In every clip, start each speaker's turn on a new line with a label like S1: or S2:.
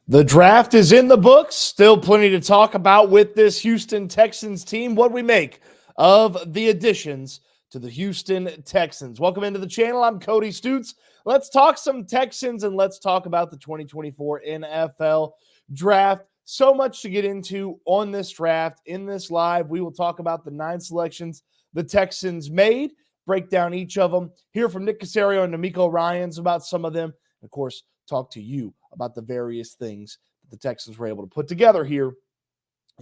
S1: The draft is in the books. Still plenty to talk about with this Houston Texans team. What we make of the additions to the Houston Texans. Welcome into the channel. I'm Cody Stoots. Let's talk some Texans and let's talk about the 2024 NFL draft. So much to get into on this draft. In this live, we will talk about the 9 selections the Texans made, break down each of them, hear from Nick Caserio and D'Amico Ryans about some of them, and of course, talk to you about the various things that the Texans were able to put together here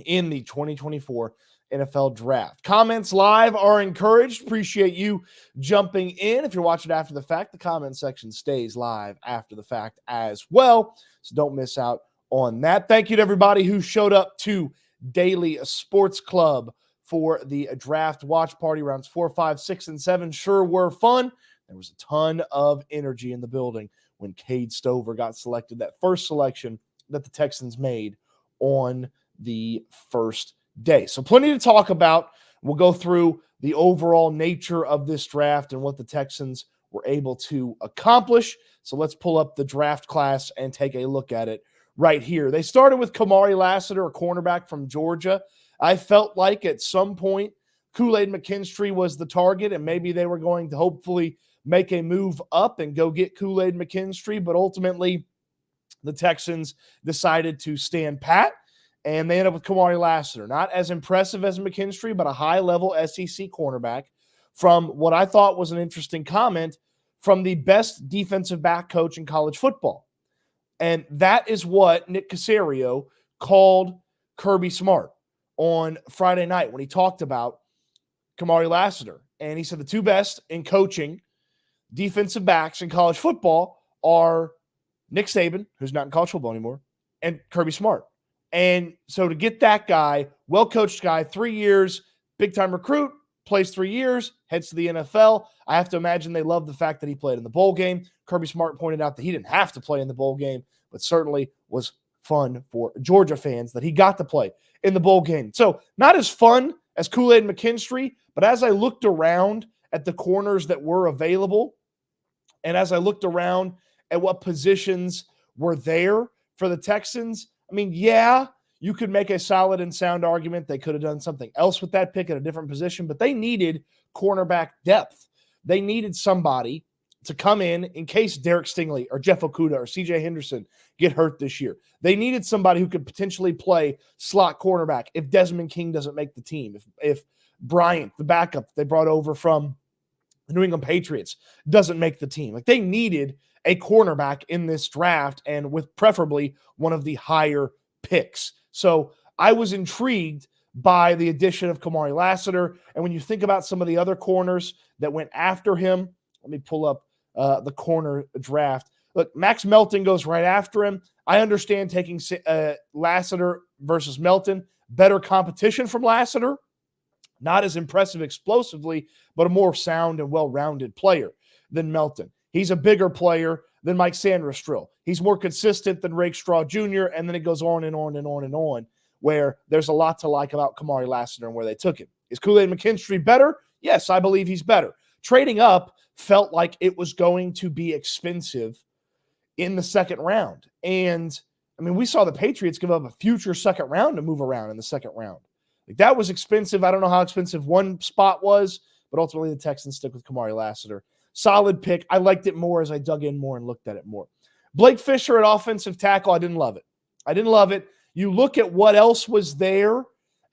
S1: in the 2024 NFL draft. Comments live are encouraged. Appreciate you jumping in. If you're watching after the fact, the comment section stays live after the fact as well, so don't miss out on that. Thank you to everybody who showed up to Daily Sports Club for the draft watch party. Rounds 4, 5, 6, and 7 sure were fun. There was a ton of energy in the building when Cade Stover got selected, that first selection that the Texans made on the first day. So plenty to talk about. We'll go through the overall nature of this draft and what the Texans were able to accomplish. So let's pull up the draft class and take a look at it right here. They started with Kamari Lassiter, a cornerback from Georgia. I felt like at some point Kool-Aid McKinstry was the target, and maybe they were going to hopefully make a move up and go get Kool-Aid McKinstry, but ultimately the Texans decided to stand pat, and they ended up with Kamari Lassiter. Not as impressive as McKinstry, but a high-level SEC cornerback from what I thought was an interesting comment from the best defensive back coach in college football. And that is what Nick Caserio called Kirby Smart on Friday night when he talked about Kamari Lassiter. And he said the two best in coaching defensive backs in college football are Nick Saban, who's not in college football anymore, and Kirby Smart. And so to get that guy, well-coached guy, 3 years, big-time recruit, plays 3 years, heads to the NFL. I have to imagine they love the fact that he played in the bowl game. Kirby Smart pointed out that he didn't have to play in the bowl game, but certainly was fun for Georgia fans that he got to play in the bowl game. So not as fun as Kool-Aid McKinstry, but as I looked around at the corners that were available, and as I looked around at what positions were there for the Texans, I mean, yeah, you could make a solid and sound argument they could have done something else with that pick at a different position, but they needed cornerback depth. They needed somebody to come in case Derek Stingley or Jeff Okudah or CJ Henderson get hurt this year. They needed somebody who could potentially play slot cornerback if Desmond King doesn't make the team, if Bryant, the backup they brought over from the New England Patriots, doesn't make the team. Like, they needed a cornerback in this draft, and with preferably one of the higher picks. So I was intrigued by the addition of Kamari Lassiter. And when you think about some of the other corners that went after him, let me pull up the corner draft. Look, Max Melton goes right after him. I understand taking Lassiter versus Melton. Better competition from Lassiter. Not as impressive explosively, but a more sound and well-rounded player than Melton. He's a bigger player than Mike Sanders-Strill. He's more consistent than Rake Straw Jr., and then it goes on and on and on and on, where there's a lot to like about Kamari Lassiter and where they took him. Is Kool-Aid McKinstry better? Yes, I believe he's better. Trading up felt like it was going to be expensive in the second round. And, I mean, we saw the Patriots give up a future second round to move around in the second round. Like, that was expensive. I don't know how expensive one spot was, but ultimately the Texans stick with Kamari Lassiter. Solid pick. I liked it more as I dug in more and looked at it more. Blake Fisher at offensive tackle, I didn't love it. You look at what else was there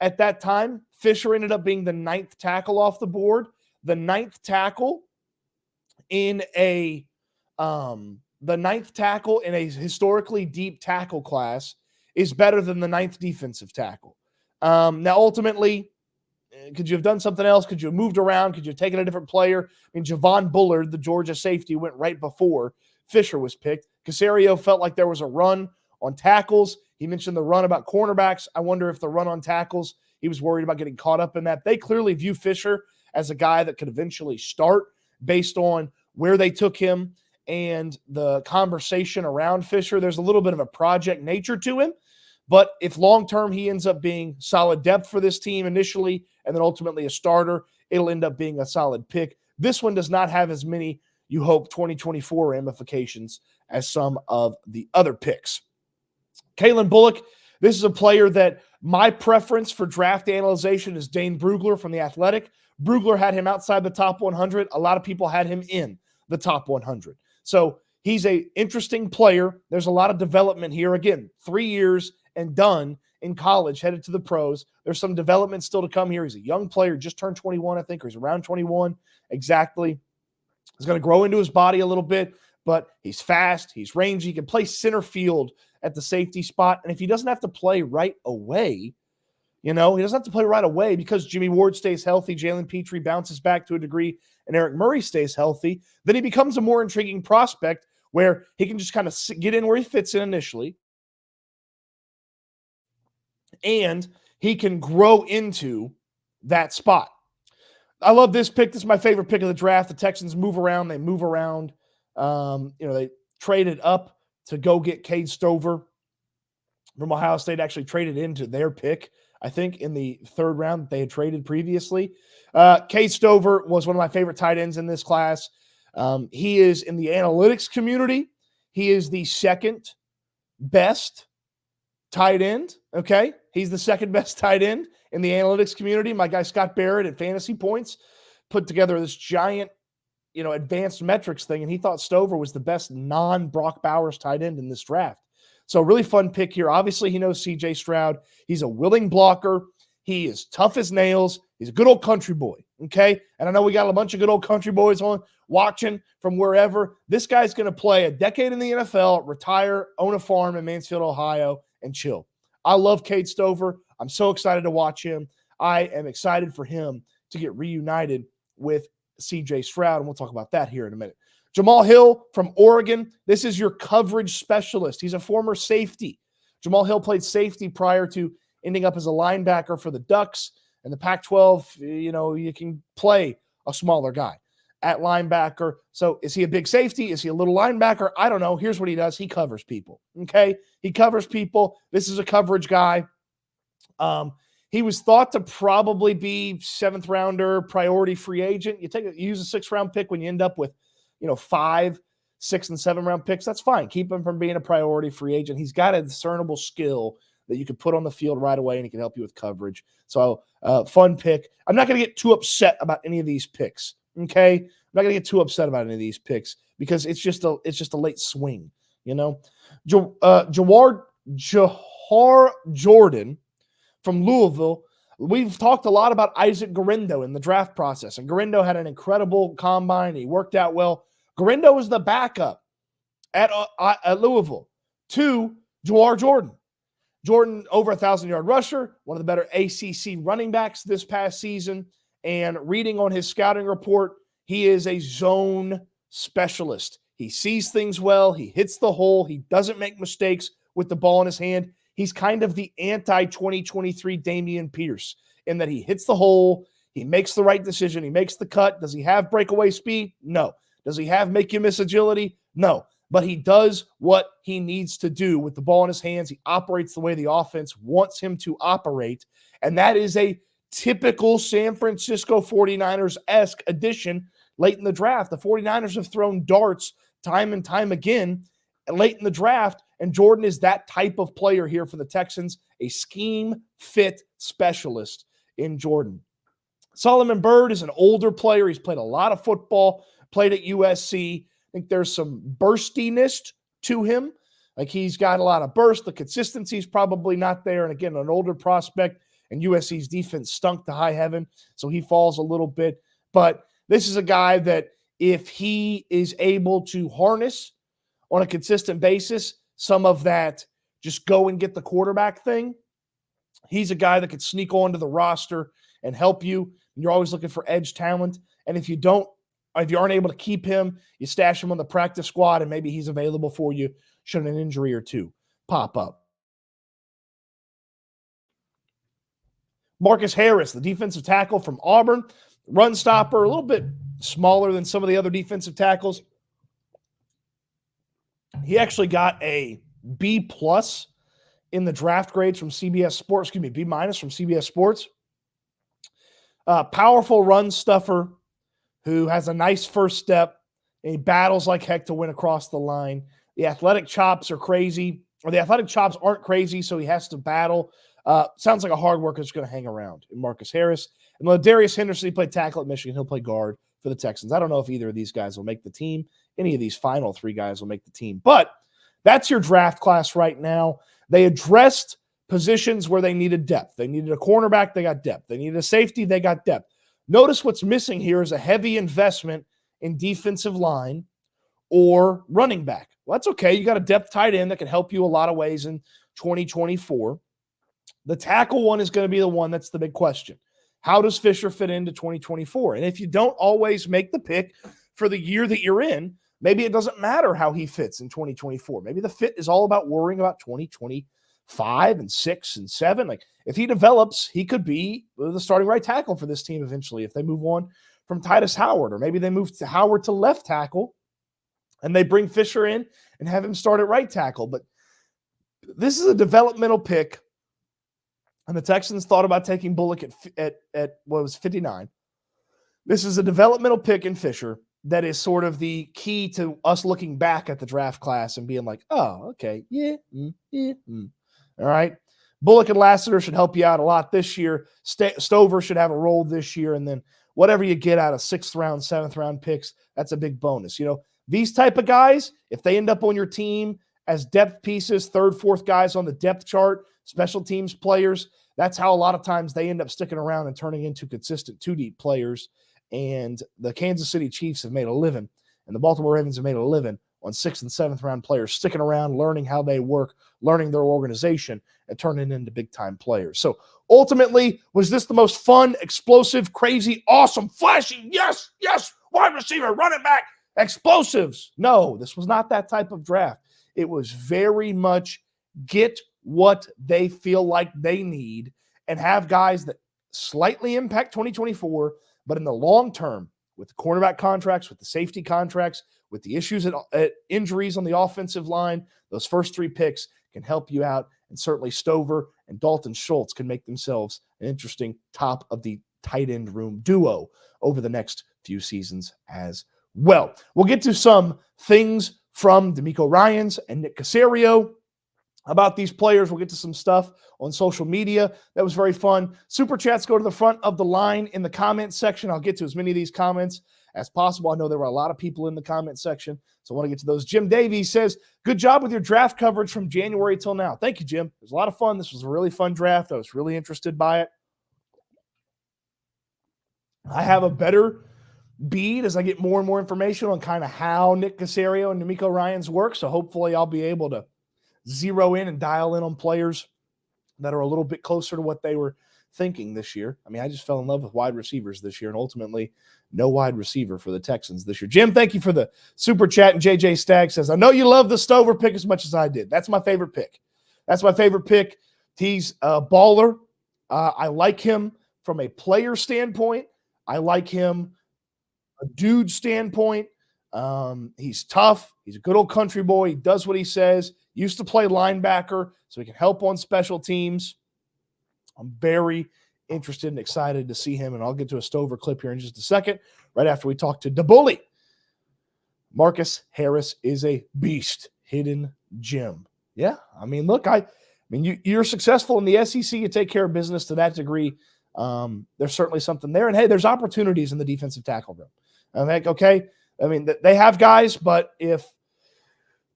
S1: at that time. Fisher ended up being the 9th tackle off the board. The 9th tackle in a historically deep tackle class is better than the 9th defensive tackle. Now, ultimately, could you have done something else? Could you have moved around? Could you have taken a different player? I mean, Javon Bullard, the Georgia safety, went right before Fisher was picked. Caserio felt like there was a run on tackles. He mentioned the run about cornerbacks. I wonder if the run on tackles, he was worried about getting caught up in that. They clearly view Fisher as a guy that could eventually start based on where they took him and the conversation around Fisher. There's a little bit of a project nature to him. But if long-term he ends up being solid depth for this team initially and then ultimately a starter, it'll end up being a solid pick. This one does not have as many, you hope, 2024 ramifications as some of the other picks. Calen Bullock, this is a player that my preference for draft analyzation is Dane Brugler from The Athletic. Brugler had him outside the top 100. A lot of people had him in the top 100. So he's an interesting player. There's a lot of development here. Again, 3 years and done in college, headed to the pros. There's some development still to come here. He's a young player, just turned 21, I think, or he's around 21 exactly. He's going to grow into his body a little bit, but he's fast, he's rangy, he can play center field at the safety spot. And if he doesn't have to play right away, he doesn't have to play right away because Jimmy Ward stays healthy, Jalen Petrie bounces back to a degree, and Eric Murray stays healthy, then he becomes a more intriguing prospect where he can just kind of get in where he fits in initially, and he can grow into that spot. I love this pick. This is my favorite pick of the draft. The Texans move around. They move around. They traded up to go get Cade Stover from Ohio State. Actually traded into their pick, I think, in the third round that they had traded previously. Cade Stover was one of my favorite tight ends in this class. He is in the analytics community. He is the second best tight end. Okay. He's the second best tight end in the analytics community. My guy Scott Barrett at Fantasy Points put together this giant, advanced metrics thing, and he thought Stover was the best non-Brock Bowers tight end in this draft. So really fun pick here. Obviously, he knows CJ Stroud. He's a willing blocker. He is tough as nails. He's a good old country boy, okay? And I know we got a bunch of good old country boys on watching from wherever. This guy's going to play a decade in the NFL, retire, own a farm in Mansfield, Ohio, and chill. I love Cade Stover. I'm so excited to watch him. I am excited for him to get reunited with CJ Stroud, and we'll talk about that here in a minute. Jamal Hill from Oregon. This is your coverage specialist. He's a former safety. Jamal Hill played safety prior to ending up as a linebacker for the Ducks. And the Pac-12, you can play a smaller guy at linebacker. So is he a big safety? Is he a little linebacker? I don't know. Here's what he does. He covers people, okay? He covers people. This is a coverage guy. He was thought to probably be seventh rounder, priority free agent. You use a sixth round pick when you end up with, 5, 6, and 7 round picks. That's fine. Keep him from being a priority free agent. He's got a discernible skill that you can put on the field right away, and he can help you with coverage. So fun pick. I'm not going to get too upset about any of these picks. Okay. I'm not going to get too upset about any of these picks because it's just a late swing, Jawhar Jordan from Louisville. We've talked a lot about Isaac Garindo in the draft process, and Garindo had an incredible combine. He worked out well. Garindo was the backup at Louisville to Jawhar Jordan. Jordan, over 1,000-yard rusher, one of the better ACC running backs this past season. And reading on his scouting report, he is a zone specialist. He sees things well. He hits the hole. He doesn't make mistakes with the ball in his hand. He's kind of the anti-2023 Damian Pierce in that he hits the hole, he makes the right decision, he makes the cut. Does he have breakaway speed? No. Does he have make you miss agility? No. But he does what he needs to do with the ball in his hands. He operates the way the offense wants him to operate, and that is a typical San Francisco 49ers-esque addition late in the draft. The 49ers have thrown darts time and time again late in the draft, and Jordan is that type of player here for the Texans, a scheme fit specialist in Jordan. Solomon Byrd is an older player. He's played a lot of football, played at USC. I think there's some burstiness to him. Like he's got a lot of burst. The consistency is probably not there. And again, an older prospect, and USC's defense stunk to high heaven, so he falls a little bit. But this is a guy that if he is able to harness on a consistent basis some of that just go and get the quarterback thing, he's a guy that could sneak onto the roster and help you. You're always looking for edge talent. And if you aren't able to keep him, you stash him on the practice squad, and maybe he's available for you should an injury or two pop up. Marcus Harris, the defensive tackle from Auburn, run stopper, a little bit smaller than some of the other defensive tackles. He actually got a B+ in the draft grades from CBS Sports, B- from CBS Sports. Powerful run stuffer who has a nice first step, and he battles like heck to win across the line. The athletic chops are crazy. or the athletic chops aren't crazy, so he has to battle. Sounds like a hard worker that's going to hang around. And Marcus Harris. And Darius Henderson, he played tackle at Michigan. He'll play guard for the Texans. I don't know if either of these guys will make the team. Any of these final three guys will make the team. But that's your draft class right now. They addressed positions where they needed depth. They needed a cornerback, they got depth. They needed a safety, they got depth. Notice what's missing here is a heavy investment in defensive line or running back. Well, that's okay. You got a depth tight end that can help you a lot of ways in 2024. The tackle one is going to be the one that's the big question. How does Fisher fit into 2024? And if you don't always make the pick for the year that you're in, maybe it doesn't matter how he fits in 2024. Maybe the fit is all about worrying about 2025 and 6 and 7. Like if he develops, he could be the starting right tackle for this team eventually if they move on from Titus Howard, or maybe they move to Howard to left tackle and they bring Fisher in and have him start at right tackle. But this is a developmental pick. And the Texans thought about taking Bullock at what was 59. This is a developmental pick in Fisher that is sort of the key to us looking back at the draft class and being like, oh, okay, all right. Bullock and Lassiter should help you out a lot this year. Stover should have a role this year. And then whatever you get out of 6th round, 7th round picks, that's a big bonus. You know, these type of guys, if they end up on your team as depth pieces, 3rd, 4th guys on the depth chart, special teams players, that's how a lot of times they end up sticking around and turning into consistent 2-deep players. And the Kansas City Chiefs have made a living, and the Baltimore Ravens have made a living on 6th and 7th round players sticking around, learning how they work, learning their organization, and turning into big-time players. So ultimately, was this the most fun, explosive, crazy, awesome, flashy, yes, wide receiver, running back, explosives? No, this was not that type of draft. It was very much get what they feel like they need and have guys that slightly impact 2024, but in the long term, with the cornerback contracts, with the safety contracts, with the issues at injuries on the offensive line, those first 3 picks can help you out. And certainly Stover and Dalton Schultz can make themselves an interesting top of the tight end room duo over the next few seasons as well. We'll get to some things from D'Amico Ryans and Nick Caserio about these players. We'll get to some stuff on social media. That was very fun. Super chats go to the front of the line in the comment section. I'll get to as many of these comments as possible. I know there were a lot of people in the comment section, so I want to get to those. Jim Davies says, good job with your draft coverage from January till now. Thank you, Jim. It was a lot of fun. This was a really fun draft. I was really interested by it. I have a better bead as I get more and more information on kind of how Nick Caserio and D'Amico Ryans work, so hopefully I'll be able to zero in and dial in on players that are a little bit closer to what they were thinking this year. I mean, I just fell in love with wide receivers this year, and ultimately no wide receiver for the Texans this year. Jim, thank you for the super chat. And JJ Stagg says, I know you love the Stover pick as much as I did. That's my favorite pick. He's a baller. I like him from a player standpoint. I like him a dude standpoint. He's tough. He's a good old country boy. He does what he says. Used to play linebacker, so he can help on special teams. I'm very interested and excited to see him, and I'll get to a Stover clip here in just a second, right after we talk to DeBully. Marcus Harris is a beast, hidden gem. Yeah, I mean, look, you're successful in the SEC. You take care of business to that degree. There's certainly something there, and hey, there's opportunities in the defensive tackle room. I'm like, okay, I mean, they have guys, but if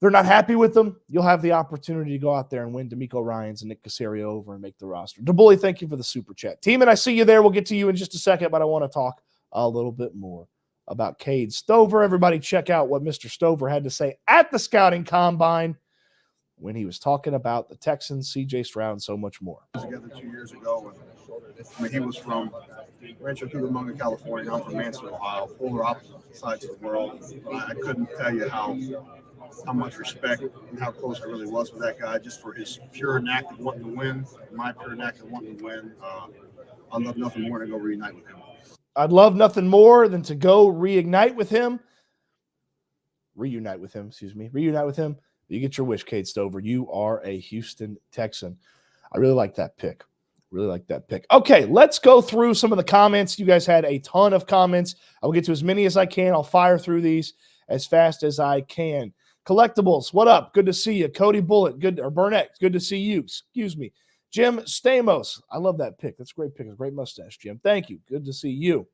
S1: they're not happy with them, you'll have the opportunity to go out there and win D'Amico Ryans and Nick Caserio over and make the roster. DeBully, thank you for the super chat. Team, and I see you there. We'll get to you in just a second, but I want to talk a little bit more about Cade Stover. Everybody check out what Mr. Stover had to say at the scouting combine when he was talking about the Texans, C.J. Stroud, and so much more.
S2: Together 2 years ago, and he was from Rancho Cucamonga, California. I'm from Mansfield, Ohio, polar opposite sides of the world. I couldn't tell you how much respect and how close I really was with that guy, just for his pure knack of wanting to win, my pure knack of wanting to win. I'd love nothing more than to go reunite with him.
S1: I'd love nothing more than to go reunite with him. You get your wish, Cade Stover. You are a Houston Texan. I really like that pick. Okay, let's go through some of the comments. You guys had a ton of comments. I will get to as many as I can. I'll fire through these as fast as I can. Collectibles, what up? Good to see you. Cody Bullock, Burnett, good to see you. Excuse me. Jim Stamos, I love that pick. That's a great pick. A great mustache, Jim. Thank you. Good to see you.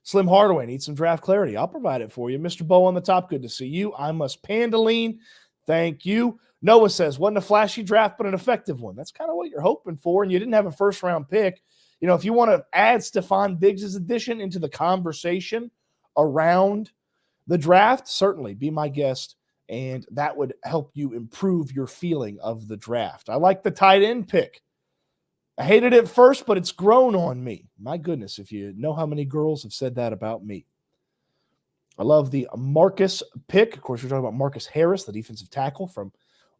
S1: Slim Hardaway needs some draft clarity. I'll provide it for you. Mr. Bo on the top, good to see you. I must Pandaline. Thank you. Noah says, wasn't a flashy draft, but an effective one. That's kind of what you're hoping for, and you didn't have a first-round pick. You know, if you want to add Stephon Diggs' addition into the conversation around the draft, certainly be my guest, and that would help you improve your feeling of the draft. I like the tight end pick. I hated it first, but it's grown on me. My goodness, if you know how many girls have said that about me. I love the Marcus pick. Of course, we're talking about Marcus Harris, the defensive tackle from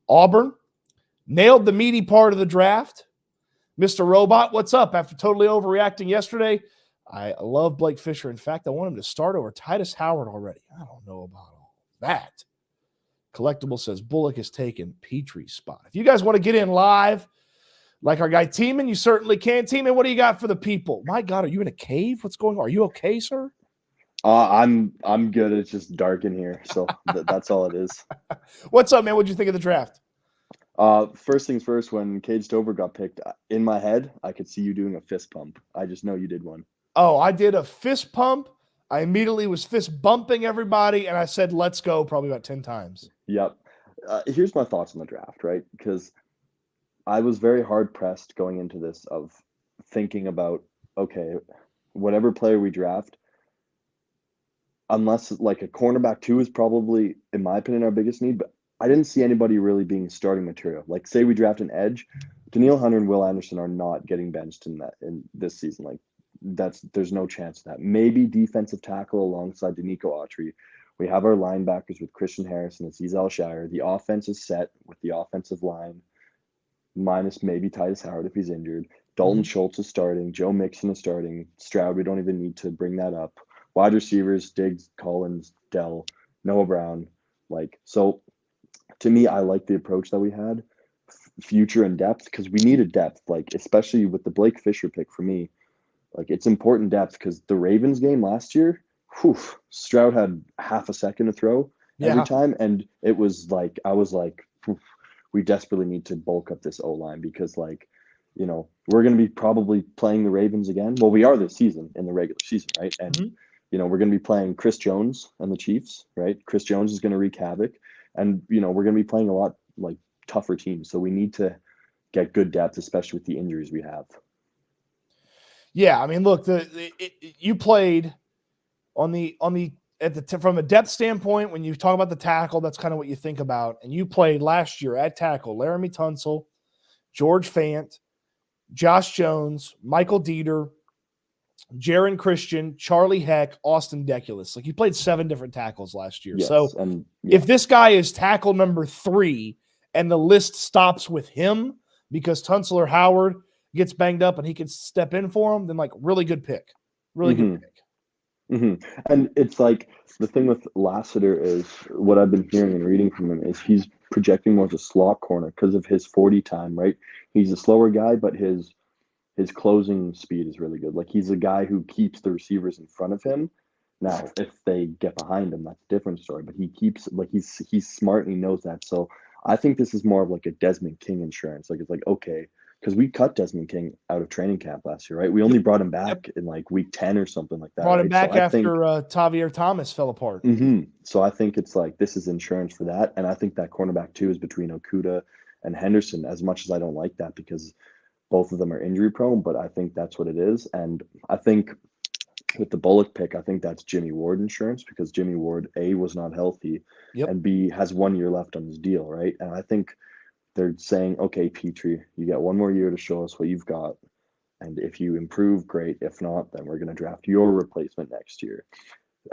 S1: Auburn. Nailed the meaty part of the draft. Mr. Robot, what's up? After totally overreacting yesterday, I love Blake Fisher. In fact, I want him to start over Titus Howard already. I don't know about all that. Collectible says Bullock has taken Petrie's spot. If you guys want to get in live, like our guy Teeman, you certainly can. Teeman, what do you got for the people? My God, are you in a cave? What's going on? Are you okay, sir?
S3: I'm good. It's just dark in here, so that's all it is.
S1: What's up, man? What'd you think of the draft?
S3: First things first, when Cade Stover got picked, in my head, I could see you doing a fist pump. I just know you did one.
S1: Oh, I did a fist pump. I immediately was fist bumping everybody, and I said, let's go, probably about 10 times.
S3: Yep. Here's my thoughts on the draft, right? Because I was very hard-pressed going into this of thinking about, okay, whatever player we draft, unless like a cornerback 2 is probably, in my opinion, our biggest need, but I didn't see anybody really being starting material. Like, say we draft an edge, Daniil Hunter and Will Anderson are not getting benched in this season. Like, there's no chance of that. Maybe defensive tackle alongside Danico Autry. We have our linebackers with Christian Harris and Aziz Al-Shire. The offense is set with the offensive line, minus maybe Titus Howard if he's injured. Dalton Schultz is starting. Joe Mixon is starting. Stroud, we don't even need to bring that up. Wide receivers, Diggs, Collins, Dell, Noah Brown. Like, so to me, I like the approach that we had, future and depth, because we needed depth, like, especially with the Blake Fisher pick for me. Like, it's important depth because the Ravens game last year, Stroud had half a second to throw every time. And it was like, I was like, we desperately need to bulk up this O-line because, like, you know, we're going to be probably playing the Ravens again. Well, we are this season in the regular season, right? And, you know, we're going to be playing Chris Jones and the Chiefs, right? Chris Jones is going to wreak havoc. And, you know, we're going to be playing a lot, like, tougher teams. So we need to get good depth, especially with the injuries we have.
S1: Yeah, I mean, look, you played from a depth standpoint. When you talk about the tackle, that's kind of what you think about. And you played last year at tackle: Laramie Tunsil, George Fant, Josh Jones, Michael Dieter, Jaron Christian, Charlie Heck, Austin Deculus. Like, you played 7 different tackles last year.
S3: Yes,
S1: so if this guy is tackle number 3 and the list stops with him because Tunsil or Howard gets banged up and he can step in for him, then, like, really good pick. Really good pick.
S3: And it's like the thing with Lassiter is what I've been hearing and reading from him is he's projecting more as a slot corner because of his 40 time, right? He's a slower guy, but his closing speed is really good. Like, he's a guy who keeps the receivers in front of him. Now, if they get behind him, that's a different story. But he keeps, like, he's smart and he knows that. So I think this is more of like a Desmond King insurance. Like, it's like, okay, because we cut Desmond King out of training camp last year, right? We only brought him back in like week 10 or something like that.
S1: Brought him back after Tavier Thomas fell apart.
S3: So I think it's like this is insurance for that. And I think that cornerback 2 is between Okudah and Henderson, as much as I don't like that because both of them are injury prone, but I think that's what it is. And I think with the Bullock pick, I think that's Jimmy Ward insurance because Jimmy Ward, A, was not healthy, and B, has 1 year left on his deal, right? And I think they're saying, okay, Petrie, you got 1 more year to show us what you've got. And if you improve, great. If not, then we're going to draft your replacement next year.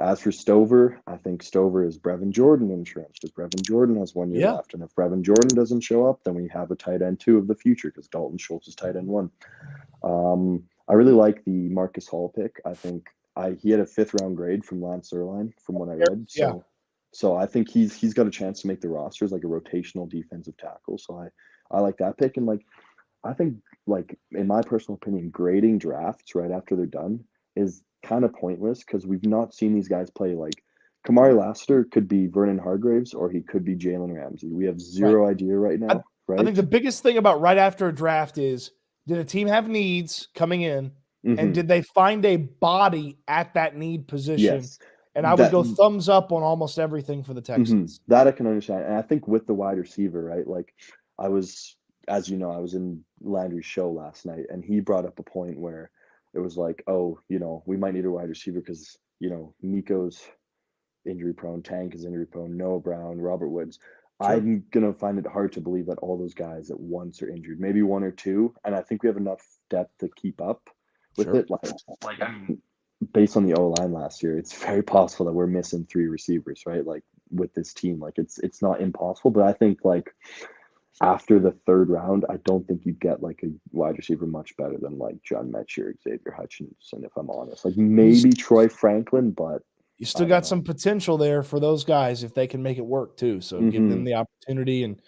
S3: As for Stover, I think Stover is Brevin Jordan insurance because Brevin Jordan has 1 year left. And if Brevin Jordan doesn't show up, then we have a tight end 2 of the future because Dalton Schultz is tight end 1. I really like the Marcus Hall pick. I think he had a 5th round grade from Lance Erline from what I read. So I think he's got a chance to make the roster as like a rotational defensive tackle. So I like that pick. And like I think, like, in my personal opinion, grading drafts right after they're done is kind of pointless because we've not seen these guys play like Kamari Lassiter could be Vernon Hargraves or he could be Jalen Ramsey. We have zero idea right now, right?
S1: I think the biggest thing about right after a draft is, did a team have needs coming in, and did they find a body at that need position?
S3: Yes.
S1: And I would go thumbs up on almost everything for the Texans.
S3: That I can understand. And I think with the wide receiver, right? Like I was, as you know, I was in Landry's show last night and he brought up a point where it was like, oh, we might need a wide receiver because, Nico's injury prone, Tank is injury prone, Noah Brown, Robert Woods. Sure. I'm going to find it hard to believe that all those guys at once are injured, maybe one or two. And I think we have enough depth to keep up with it. Like, I mean, based on the O-line last year, it's very possible that we're missing 3 receivers, right? Like with this team, like it's not impossible, but I think like after the 3rd round, I don't think you'd get like a wide receiver much better than like John Metchie, Xavier Hutchinson, if I'm honest. Like maybe Troy Franklin, but
S1: you still got some potential there for those guys if they can make it work too. So give them the opportunity, and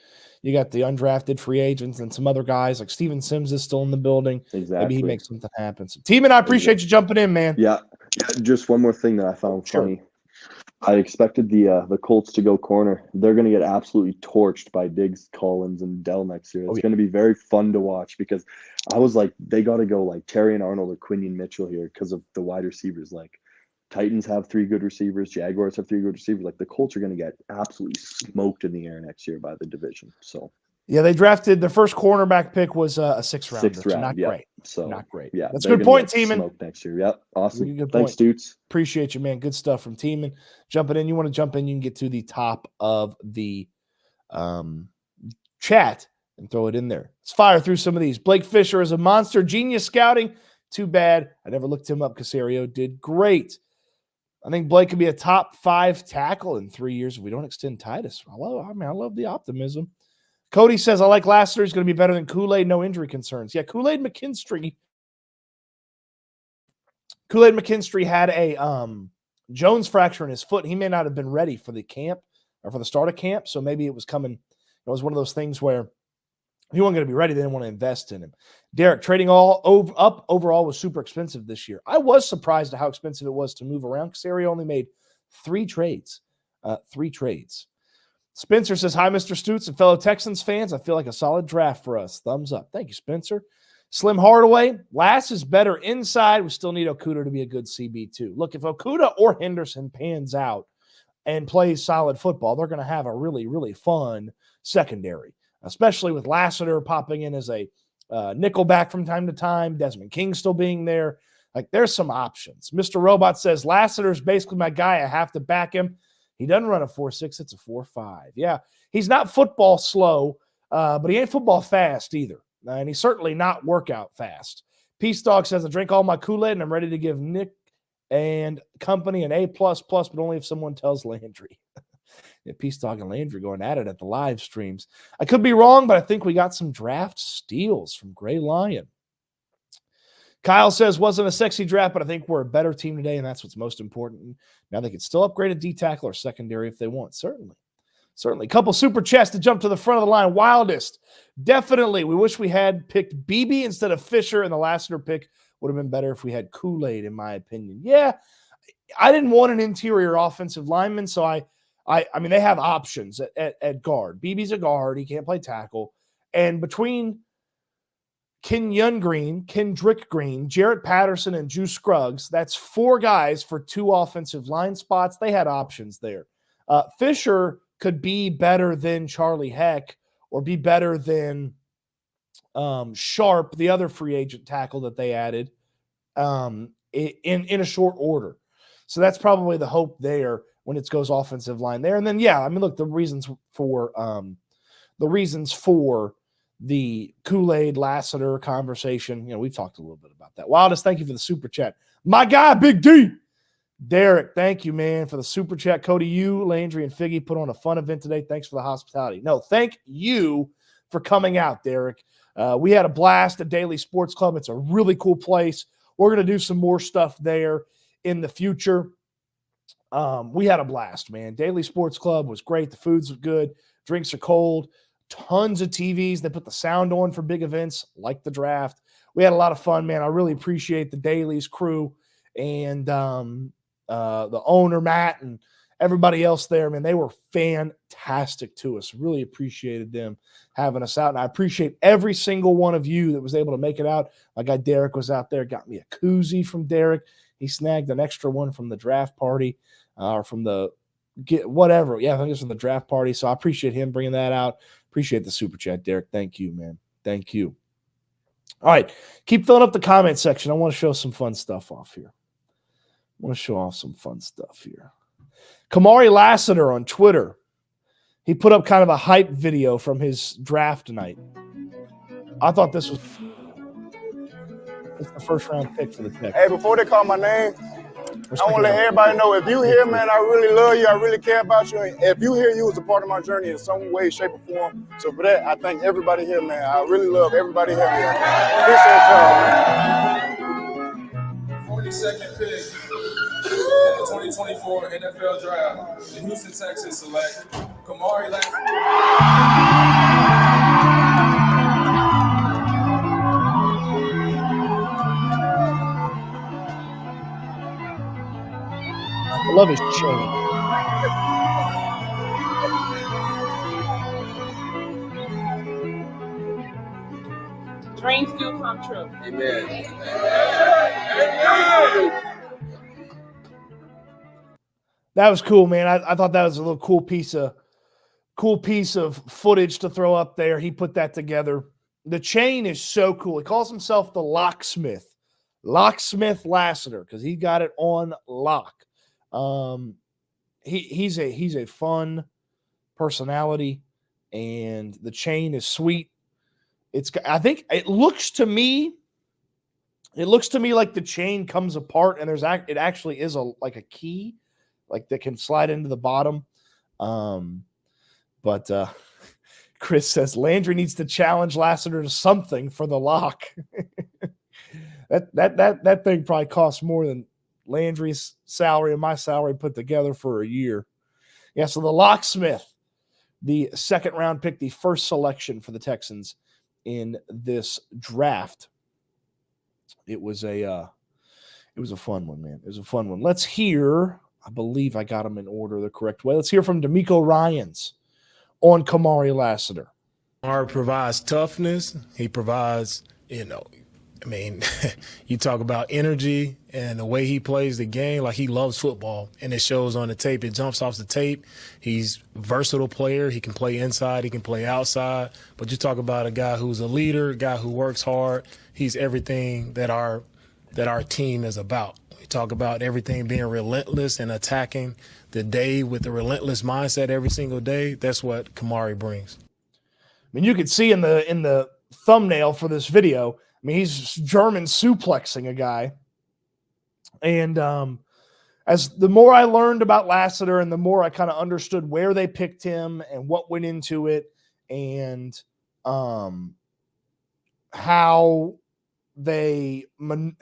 S1: you got the undrafted free agents and some other guys like Steven Sims is still in the building.
S3: Exactly.
S1: Maybe he makes something happen. So, team, and I appreciate you jumping in, man.
S3: Yeah. Just one more thing that I found funny. I expected the Colts to go corner. They're going to get absolutely torched by Diggs, Collins, and Dell next year. It's going to be very fun to watch because I was like, they got to go like Terry and Arnold or Quinion Mitchell here because of the wide receivers. Like Titans have 3 good receivers. Jaguars have 3 good receivers. Like the Colts are going to get absolutely smoked in the air next year by the division. So
S1: yeah, they drafted their first cornerback pick was a 6th rounder.
S3: 6th round,
S1: not great. So not great.
S3: Yeah,
S1: that's a good point, Teeman.
S3: Smoked next year. Yep, awesome.
S1: Good
S3: Thanks,
S1: point.
S3: Stoots.
S1: Appreciate you, man. Good stuff from Teeman. Jumping in, you want to jump in, you can get to the top of the chat and throw it in there. Let's fire through some of these. Blake Fisher is a monster, genius scouting. Too bad I never looked him up. Casario did great. I think Blake could be a top 5 tackle in 3 years if we don't extend Titus. I love the optimism. Cody says, I like Lassiter. He's going to be better than Kool-Aid. No injury concerns. Yeah, Kool-Aid McKinstry had a Jones fracture in his foot. He may not have been ready for the camp or for the start of camp, so maybe it was coming. It was one of those things where he wasn't going to be ready. They didn't want to invest in him. Derek, trading up overall was super expensive this year. I was surprised at how expensive it was to move around. Casario only made 3 trades. 3 trades. Spencer says, hi, Mr. Stoots and fellow Texans fans. I feel like a solid draft for us. Thumbs up. Thank you, Spencer. Slim Hardaway, Lass is better inside. We still need Okudah to be a good CB2. Look, if Okudah or Henderson pans out and plays solid football, they're going to have a really, really fun secondary, especially with Lassiter popping in as a nickel back from time to time, Desmond King still being there. Like, there's some options. Mr. Robot says, Lassiter's basically my guy. I have to back him. He doesn't run a 4.6. It's a 4.5. Yeah, he's not football slow, but he ain't football fast either. And he's certainly not workout fast. Peace Dog says, I drink all my Kool-Aid and I'm ready to give Nick and company an A++, but only if someone tells Landry. Yeah, Peace Dog and Landry going at it at the live streams. I could be wrong, but I think we got some draft steals from Gray Lion. Kyle says, wasn't a sexy draft, but I think we're a better team today, and that's what's most important. Now they can still upgrade a D-tackle or secondary if they want. Certainly. A couple super chats to jump to the front of the line. Wildest. Definitely. We wish we had picked BB instead of Fisher, and the Lassiter pick would have been better if we had Kool-Aid, in my opinion. Yeah, I didn't want an interior offensive lineman, so I mean, they have options at guard. BB's a guard. He can't play tackle. And between Kendrick Green, Jarrett Patterson, and Juice Scruggs, that's 4 guys for 2 offensive line spots. They had options there. Fisher could be better than Charlie Heck or be better than Sharp, the other free agent tackle that they added, in a short order. So that's probably the hope there when it goes offensive line there. And then, yeah, I mean, look, the reasons for the Kool-Aid Lassiter conversation, we've talked a little bit about that. Wildest, thank you for the super chat. My guy, Big D. Derek, thank you, man, for the super chat. Cody, you, Landry, and Figgy put on a fun event today. Thanks for the hospitality. No, thank you for coming out, Derek. We had a blast at Daily Sports Club. It's a really cool place. We're going to do some more stuff there in the future. We had a blast, man. Daily Sports Club was great. The food's good. Drinks are cold. Tons of TVs. They put the sound on for big events like the draft. We had a lot of fun, man. I really appreciate the Daily's crew and the owner, Matt, everybody else there, man, they were fantastic to us. Really appreciated them having us out. And I appreciate every single one of you that was able to make it out. My guy Derek was out there, got me a koozie from Derek. He snagged an extra one from the draft party or from the whatever. Yeah, I think it's from the draft party. So I appreciate him bringing that out. Appreciate the super chat, Derek. Thank you, man. Thank you. All right. Keep filling up the comment section. I want to show some fun stuff off here. Kamari Lassiter on Twitter. He put up kind of a hype video from his draft night. I thought this was the first round pick for the Texans.
S4: Hey, before they call my name, I want to let everybody know, if you here, man, I really love you. I really care about you. And if you here, you was a part of my journey in some way, shape, or form. So for that, I thank everybody here, man. I really love everybody here, man. Appreciate y'all, man.
S5: 42nd pick in the 2024 NFL Draft. The Houston Texans select Kamari Lassiter.
S1: I love his chain.
S6: Dreams do come true.
S5: Amen.
S1: That was cool, man. I thought that was a little cool piece of footage to throw up there. He put that together. The chain is so cool. He calls himself the locksmith Lassiter, because he got it on lock. He's a fun personality, and the chain is sweet. I think it looks to me like the chain comes apart, and it actually is like a key, like that can slide into the bottom. But Chris says Landry needs to challenge Lassiter to something for the lock. that thing probably costs more than Landry's salary and my salary put together for a year. Yeah, so the locksmith, the second round pick, the first selection for the Texans in this draft. It was a fun one, man. It was a fun one. Let's hear, I believe I got them in order the correct way. Let's hear from D'Amico Ryans on Kamari Lassiter.
S7: Kamari provides toughness. He provides, you talk about energy and the way he plays the game, like he loves football, and it shows on the tape. It jumps off the tape. He's a versatile player. He can play inside. He can play outside. But you talk about a guy who's a leader, a guy who works hard. He's everything that our team is about. We talk about everything being relentless and attacking the day with the relentless mindset every single day. That's what Kamari brings.
S1: I mean, you could see in the thumbnail for this video, I mean, he's German suplexing a guy. And as the more I learned about Lassiter and the more I kind of understood where they picked him and what went into it and how they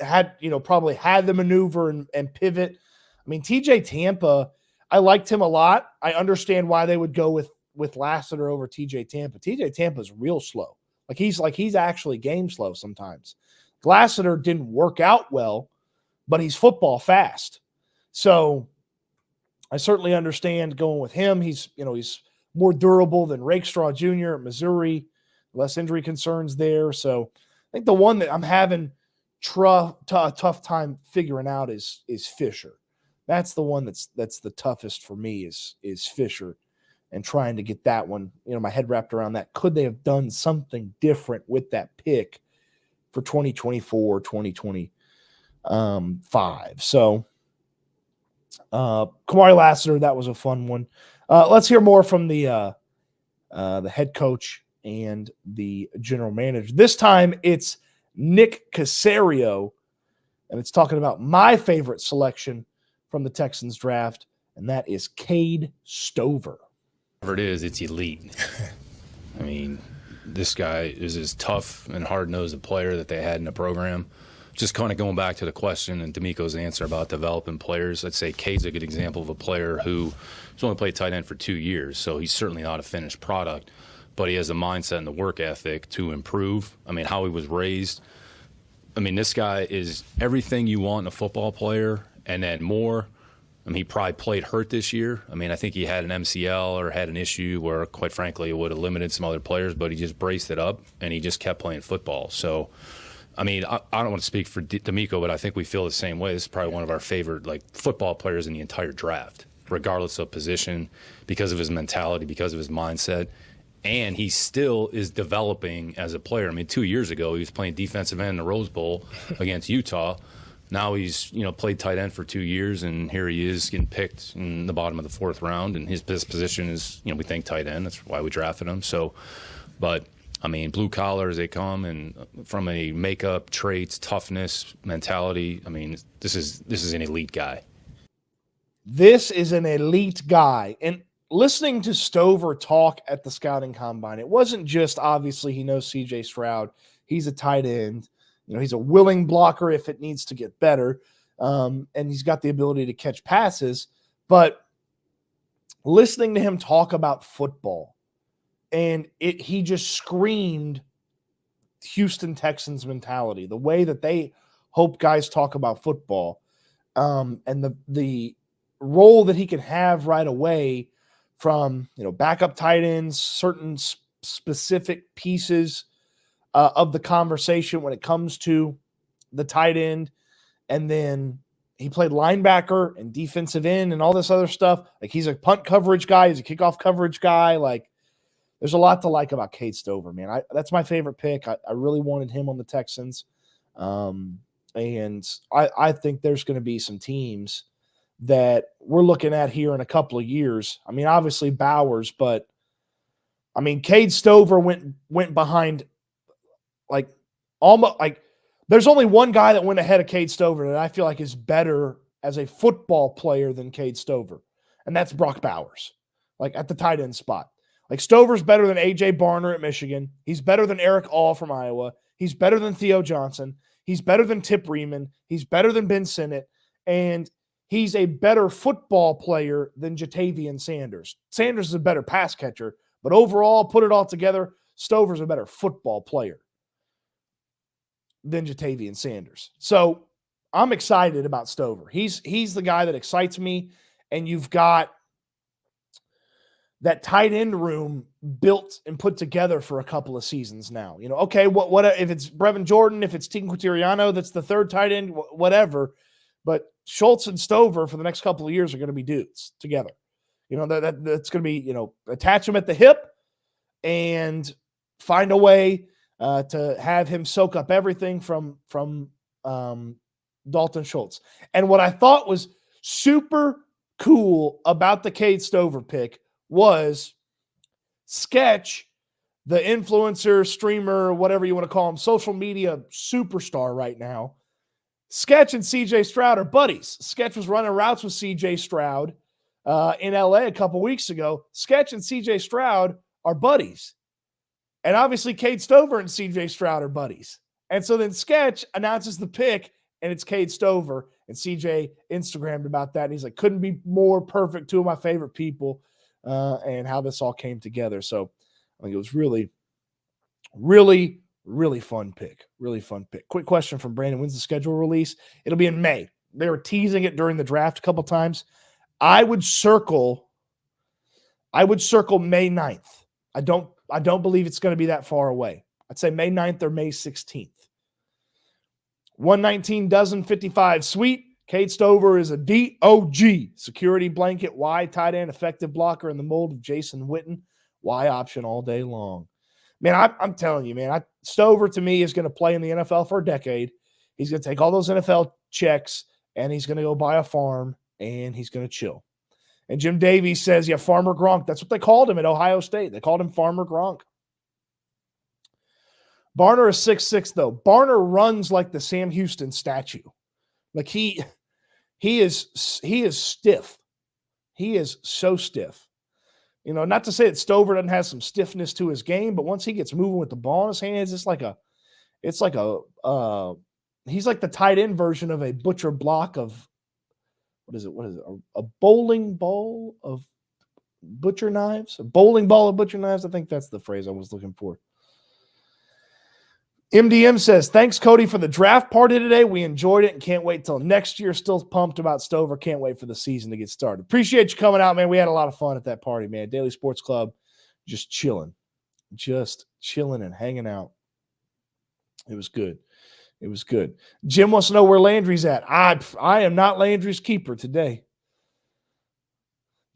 S1: had, probably had the maneuver and pivot. I mean, TJ Tampa, I liked him a lot. I understand why they would go with Lassiter over TJ Tampa. TJ Tampa's real slow. He's actually game slow sometimes. Lassiter didn't work out well, but he's football fast. So I certainly understand going with him. He's more durable than Rakestraw Jr. at Missouri, less injury concerns there. So I think the one that I'm having a tough time figuring out is Fisher. That's the one that's the toughest for me is Fisher. And trying to get that one, my head wrapped around that. Could they have done something different with that pick for 2024, 2025? So, Kamari Lassiter, that was a fun one. Let's hear more from the head coach and the general manager. This time it's Nick Caserio, and it's talking about my favorite selection from the Texans draft, and that is Cade Stover.
S8: Whatever it is, it's elite. I mean, this guy is as tough and hard-nosed a player that they had in the program. Just kind of going back to the question and D'Amico's answer about developing players, I'd say Cade's a good example of a player who's only played tight end for 2 years, so he's certainly not a finished product, but he has a mindset and the work ethic to improve. I mean, how he was raised. I mean, this guy is everything you want in a football player and then more. I mean, he probably played hurt this year. I mean, I think he had an MCL or had an issue where, quite frankly, it would have limited some other players, but he just braced it up and he just kept playing football. So, I mean, I don't want to speak for D'Amico, but I think we feel the same way. This is probably one of our favorite football players in the entire draft, regardless of position, because of his mentality, because of his mindset. And he still is developing as a player. I mean, 2 years ago, he was playing defensive end in the Rose Bowl against Utah. Now he's, played tight end for 2 years, and here he is getting picked in the bottom of the 4th round, and his position is, we think tight end. That's why we drafted him. So, but, I mean, blue collar as they come, and from a makeup, traits, toughness, mentality, I mean, this is an elite guy.
S1: This is an elite guy. And listening to Stover talk at the scouting combine, it wasn't just obviously he knows C.J. Stroud. He's a tight end. He's a willing blocker if it needs to get better, and he's got the ability to catch passes. But listening to him talk about football, and he just screamed Houston Texans mentality, the way that they hope guys talk about football, and the role that he can have right away from backup tight ends, certain specific pieces of the conversation when it comes to the tight end. And then he played linebacker and defensive end and all this other stuff. He's a punt coverage guy. He's a kickoff coverage guy. There's a lot to like about Cade Stover, man. That's my favorite pick. I really wanted him on the Texans. And I think there's going to be some teams that we're looking at here in a couple of years. I mean, obviously Bowers, but I mean, Cade Stover went behind there's only one guy that went ahead of Cade Stover that I feel like is better as a football player than Cade Stover, and that's Brock Bowers, at the tight end spot. Stover's better than A.J. Barner at Michigan. He's better than Eric All from Iowa. He's better than Theo Johnson. He's better than Tip Riemann. He's better than Ben Sinnott, and he's a better football player than Jatavian Sanders. Sanders is a better pass catcher, but overall, put it all together, Stover's a better football player than Jatavian Sanders. So I'm excited about Stover. He's the guy that excites me, and you've got that tight end room built and put together for a couple of seasons now. Okay, what if it's Brevin Jordan, if it's Team Quintiriano, that's the third tight end, whatever. But Schultz and Stover for the next couple of years are going to be dudes together. That's going to be, attach them at the hip and find a way to have him soak up everything from Dalton Schultz. And what I thought was super cool about the Cade Stover pick was Sketch, the influencer, streamer, whatever you want to call him, social media superstar right now. Sketch and C.J. Stroud are buddies. Sketch was running routes with C.J. Stroud in L.A. a couple weeks ago. Sketch and C.J. Stroud are buddies. And obviously, Cade Stover and C.J. Stroud are buddies. And so then Sketch announces the pick, and it's Cade Stover. And C.J. Instagrammed about that. And he's like, couldn't be more perfect. Two of my favorite people, and how this all came together. So I think it was really, really, really fun pick. Really fun pick. Quick question from Brandon. When's the schedule release? It'll be in May. They were teasing it during the draft a couple times. I would circle May 9th. I don't believe it's going to be that far away. I'd say May 9th or May 16th. 119 dozen 55 sweet. Cade Stover is a DOG. Security blanket, Y tight end, effective blocker in the mold of Jason Witten. Y option all day long. Man, I'm telling you, man, Stover to me is going to play in the NFL for a decade. He's going to take all those NFL checks, and he's going to go buy a farm, and he's going to chill. And Jim Davies says, yeah, Farmer Gronk. That's what they called him at Ohio State. They called him Farmer Gronk. Barner is 6'6", though. Barner runs like the Sam Houston statue. He is stiff. He is so stiff. Not to say that Stover doesn't have some stiffness to his game, but once he gets moving with the ball in his hands, he's like the tight end version of a butcher block of, what is it? A bowling ball of butcher knives? A bowling ball of butcher knives? I think that's the phrase I was looking for. MDM says, thanks, Cody, for the draft party today. We enjoyed it and can't wait till next year. Still pumped about Stover. Can't wait for the season to get started. Appreciate you coming out, man. We had a lot of fun at that party, man. Daily Sports Club, just chilling and hanging out. It was good. It was good. Jim wants to know where Landry's at. I am not Landry's keeper today.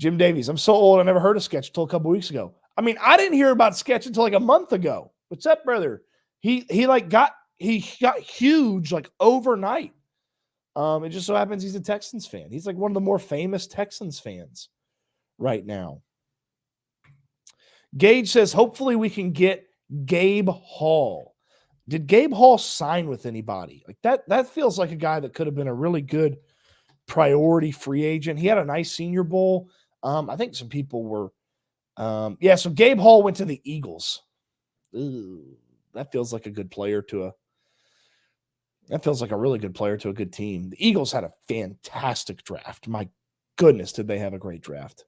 S1: Jim Davies, I'm so old I never heard of Sketch until a couple weeks ago. I mean, I didn't hear about Sketch until like a month ago. What's up, brother? He got huge like overnight. It just so happens he's a Texans fan. He's like one of the more famous Texans fans right now. Gage says, hopefully we can get Gabe Hall. Did Gabe Hall sign with anybody? Like that feels like a guy that could have been a really good priority free agent. He had a nice Senior Bowl. I think some people were so Gabe Hall went to the Eagles. Ooh, that feels like a good player that feels like a really good player to a good team. The Eagles had a fantastic draft. My goodness, did they have a great draft.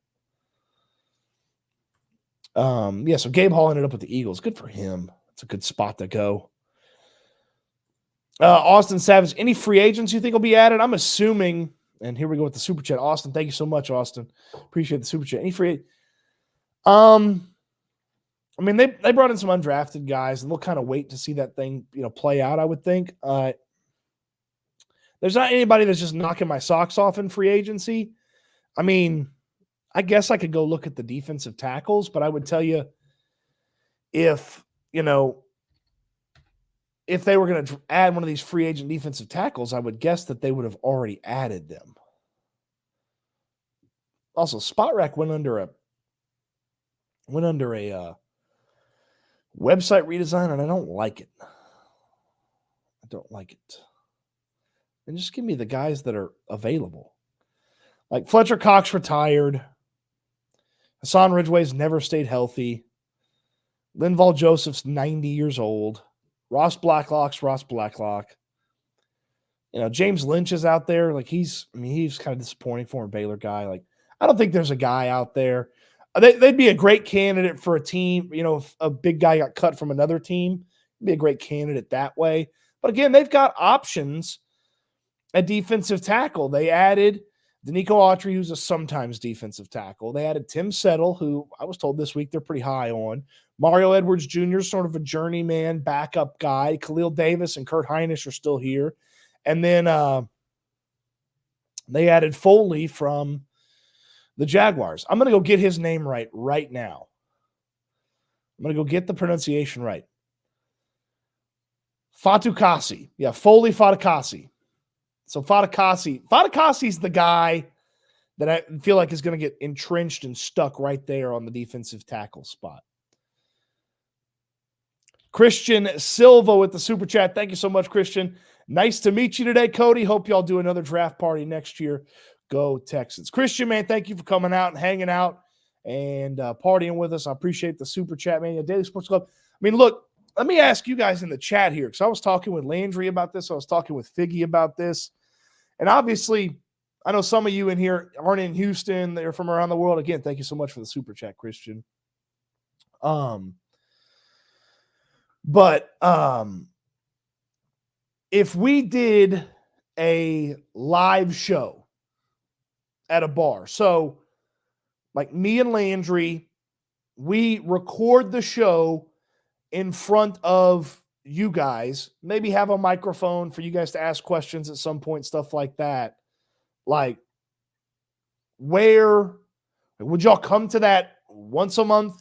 S1: So Gabe Hall ended up with the Eagles. Good for him. It's a good spot to go. Austin Savage, any free agents you think will be added? I'm assuming, and here we go with the super chat. Austin, thank you so much, Austin. Appreciate the super chat. Any free I mean, they brought in some undrafted guys, and they'll kind of wait to see that thing, play out, I would think. There's not anybody that's just knocking my socks off in free agency. I mean, I guess I could go look at the defensive tackles, but I would tell you if they were going to add one of these free agent defensive tackles, I would guess that they would have already added them. Also, Spot Rack went under a website redesign, and I don't like it. And just give me the guys that are available. Like Fletcher Cox retired. Hassan Ridgeway's never stayed healthy. Linval Joseph's 90 years old. Ross Blacklock's Ross Blacklock. James Lynch is out there. Like he's kind of disappointing for a Baylor guy. Like I don't think there's a guy out there. They'd be a great candidate for a team. If a big guy got cut from another team, it'd be a great candidate that way. But again, they've got options at defensive tackle. They added Danico Autry, who's a sometimes defensive tackle. They added Tim Settle, who I was told this week they're pretty high on. Mario Edwards Jr., sort of a journeyman backup guy. Khalil Davis and Kurt Heinisch are still here. And then they added Foley from the Jaguars. I'm going to go get his name right now. I'm going to go get the pronunciation right. Fatukasi. Yeah, Foley Fatukasi. So Fatukasi's the guy that I feel like is going to get entrenched and stuck right there on the defensive tackle spot. Christian Silva with the super chat. Thank you so much, Christian. Nice to meet you today, Cody. Hope y'all do another draft party next year. Go Texans. Christian, man, thank you for coming out and hanging out and partying with us. I appreciate the super chat, man. Daily Sports Club. I mean, look, let me ask you guys in the chat here, because I was talking with Landry about this. I was talking with Figgy about this. And obviously, I know some of you in here aren't in Houston. They're from around the world. Again, thank you so much for the super chat, Christian. But if we did a live show at a bar, so like me and Landry, we record the show in front of you guys, maybe have a microphone for you guys to ask questions at some point, stuff like that. Like, where would y'all come to that once a month,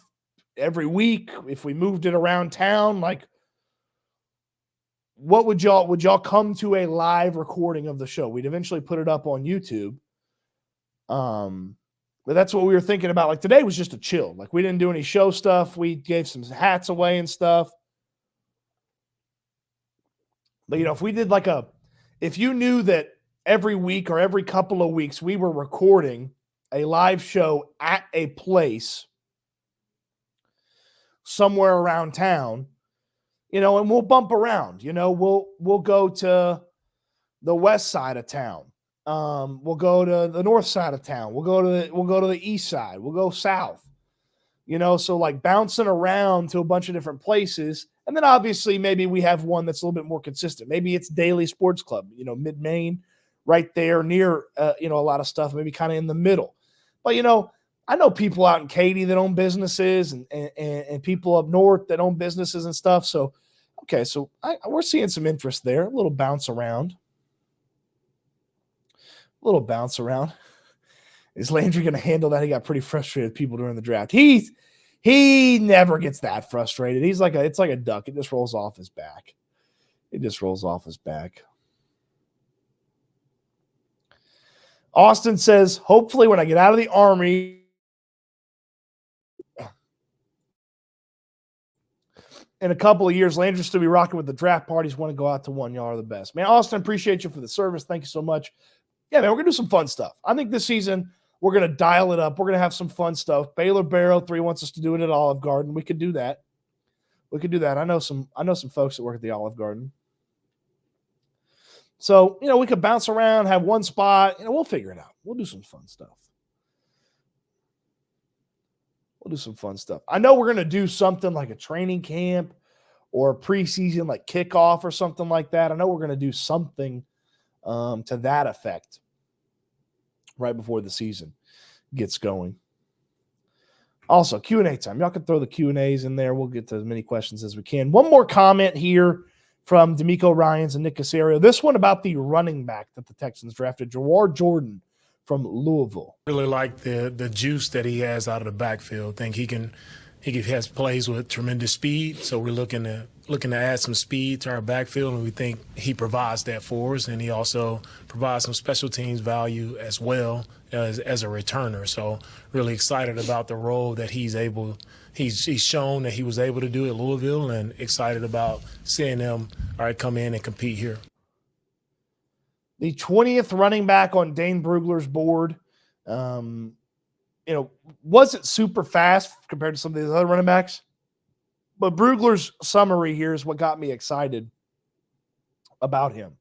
S1: every week? If we moved it around town, like, what would y'all come to a live recording of the show? We'd eventually put it up on YouTube. But that's what we were thinking about. Like today was just a chill. Like we didn't do any show stuff. We gave some hats away and stuff. But if we did if you knew that every week or every couple of weeks we were recording a live show at a place somewhere around town, and we'll bump around, we'll go to the west side of town. We'll go to the north side of town. We'll go to the east side. We'll go south, so like bouncing around to a bunch of different places. And then obviously maybe we have one that's a little bit more consistent. Maybe it's Daily Sports Club, mid-Maine, right there near, a lot of stuff, maybe kind of in the middle. But, I know people out in Katy that own businesses and people up north that own businesses and stuff. So, okay, so we're seeing some interest there, a little bounce around. Is Landry going to handle that? He got pretty frustrated with people during the draft. He never gets that frustrated. It's like a duck. It just rolls off his back. Austin says, hopefully when I get out of the Army in a couple of years, Landry's still be rocking with the draft parties. Want to go out to one. Y'all are the best. Man, Austin, appreciate you for the service. Thank you so much. Yeah, man, we're going to do some fun stuff. I think this season we're going to dial it up. We're going to have some fun stuff. Baylor Barrow 3 wants us to do it at Olive Garden. We could do that. I know some folks that work at the Olive Garden. So, we could bounce around, have one spot. We'll figure it out. We'll do some fun stuff. I know we're going to do something like a training camp or a preseason like kickoff or something like that. I know we're going to do something to that effect right before the season gets going. Also, Q&A time. Y'all can throw the Q&As in there. We'll get to as many questions as we can. One more comment here from D'Amico Ryans and Nick Casario. This one about the running back that the Texans drafted, Jawhar Jordan from Louisville.
S7: Really like the juice that he has out of the backfield. Think he has plays with tremendous speed. So we're looking to add some speed to our backfield, and we think he provides that for us. And he also provides some special teams value as well as a returner. So really excited about the role that he's shown that he was able to do at Louisville, and excited about seeing him come in and compete here.
S1: The 20th running back on Dane Brugler's board. Wasn't super fast compared to some of these other running backs. But Brugler's summary here is what got me excited about him.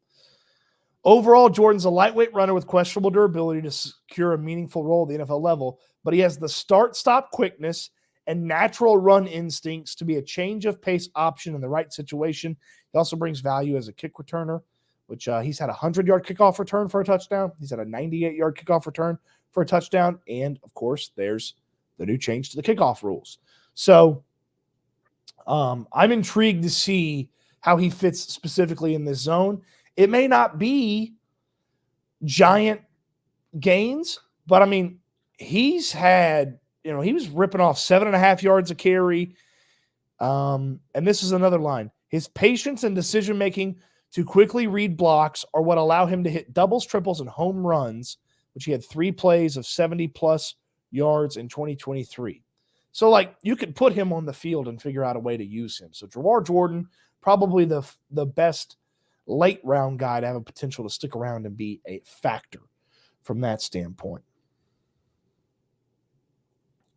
S1: Overall, Jordan's a lightweight runner with questionable durability to secure a meaningful role at the NFL level, but he has the start-stop quickness and natural run instincts to be a change of pace option in the right situation. He also brings value as a kick returner, which he's had a 100-yard kickoff return for a touchdown. He's had a 98-yard kickoff return for a touchdown. And, of course, there's the new change to the kickoff rules. So I'm intrigued to see how he fits specifically in this zone. It may not be giant gains, but, he's had, he was ripping off 7.5 yards a carry. And this is another line. His patience and decision-making to quickly read blocks are what allow him to hit doubles, triples, and home runs, which he had 3 plays of 70-plus yards in 2023. So, you could put him on the field and figure out a way to use him. So, Jawhar Jordan, probably the best late-round guy to have a potential to stick around and be a factor from that standpoint.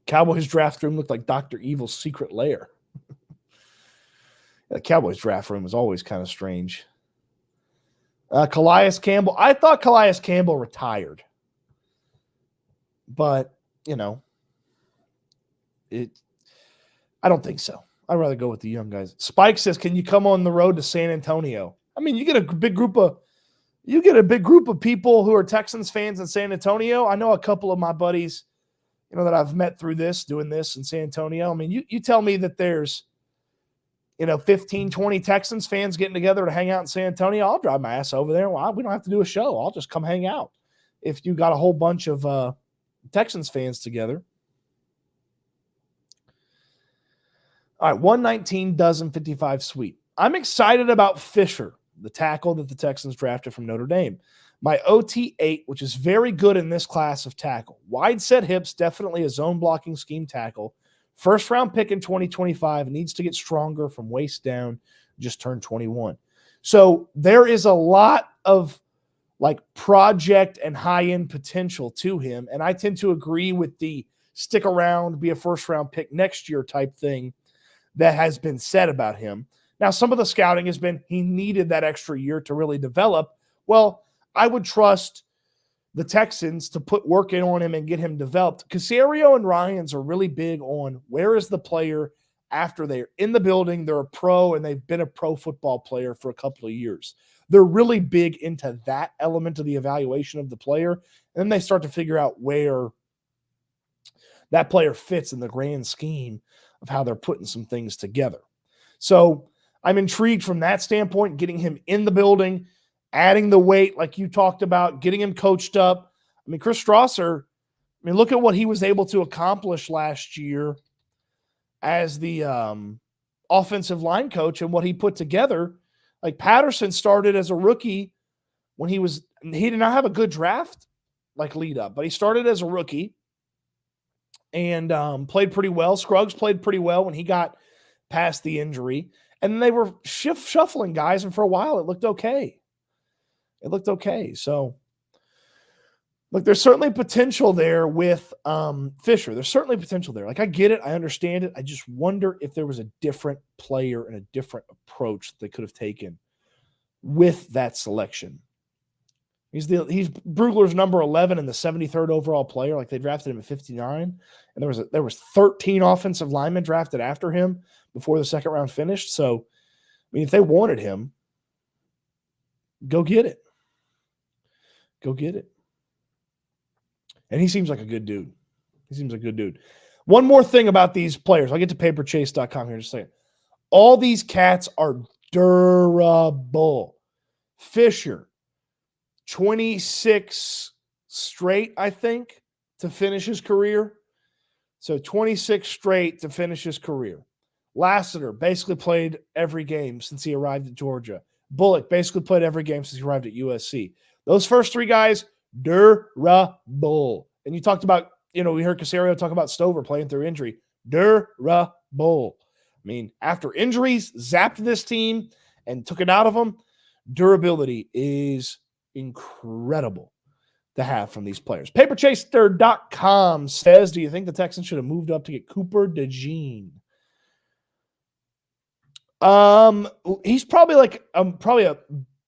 S1: Cowboys draft room looked like Dr. Evil's secret lair. The Cowboys draft room is always kind of strange. Calais Campbell. I thought Calais Campbell retired. But, I don't think so. I'd rather go with the young guys. Spike says, can you come on the road to San Antonio? You get a big group of people who are Texans fans in San Antonio. I know a couple of my buddies, that I've met through doing this in San Antonio. You tell me that there's, 15, 20 Texans fans getting together to hang out in San Antonio. I'll drive my ass over there. Well, we don't have to do a show. I'll just come hang out. If you got a whole bunch of Texans fans together. All right, 119 dozen 55 sweet. I'm excited about Fisher, the tackle that the Texans drafted from Notre Dame. My OT8, which is very good in this class of tackle. Wide set hips, definitely a zone blocking scheme tackle. First round pick in 2025, needs to get stronger from waist down, just turned 21. So there is a lot of project and high-end potential to him. And I tend to agree with the stick around, be a first round pick next year type thing that has been said about him. Now, some of the scouting has been he needed that extra year to really develop. Well, I would trust the Texans to put work in on him and get him developed. Casario and Ryans are really big on where is the player after they're in the building, they're a pro, and they've been a pro football player for a couple of years. They're really big into that element of the evaluation of the player, and then they start to figure out where that player fits in the grand scheme of how they're putting some things together. So I'm intrigued from that standpoint, getting him in the building, adding the weight like you talked about, getting him coached up. I mean, Chris Strasser, look at what he was able to accomplish last year as the offensive line coach and what he put together. Like Patterson started as a rookie when he did not have a good draft like lead up, but he started as a rookie and played pretty well. Scruggs played pretty well when he got past the injury. And then they were shuffling guys, and for a while it looked okay. So, look, there's certainly potential there with Fisher. There's certainly potential there. Like, I get it. I understand it. I just wonder if there was a different player and a different approach that they could have taken with that selection. He's Brugler's number 11 and the 73rd overall player. Like, they drafted him at 59, and there was 13 offensive linemen drafted after him before the second round finished. So, if they wanted him, go get it. And he seems like a good dude. One more thing about these players. I'll get to paperchase.com here in just a second. All these cats are durable. Fisher, 26 straight, I think, to finish his career. So 26 straight to finish his career. Lassiter basically played every game since he arrived at Georgia. Bullock basically played every game since he arrived at USC. Those first three guys, durable. And you talked about, we heard Caserio talk about Stover playing through injury. Durable. After injuries zapped this team and took it out of them, durability is incredible to have from these players. Paperchaser.com says, do you think the Texans should have moved up to get Cooper DeJean? He's probably a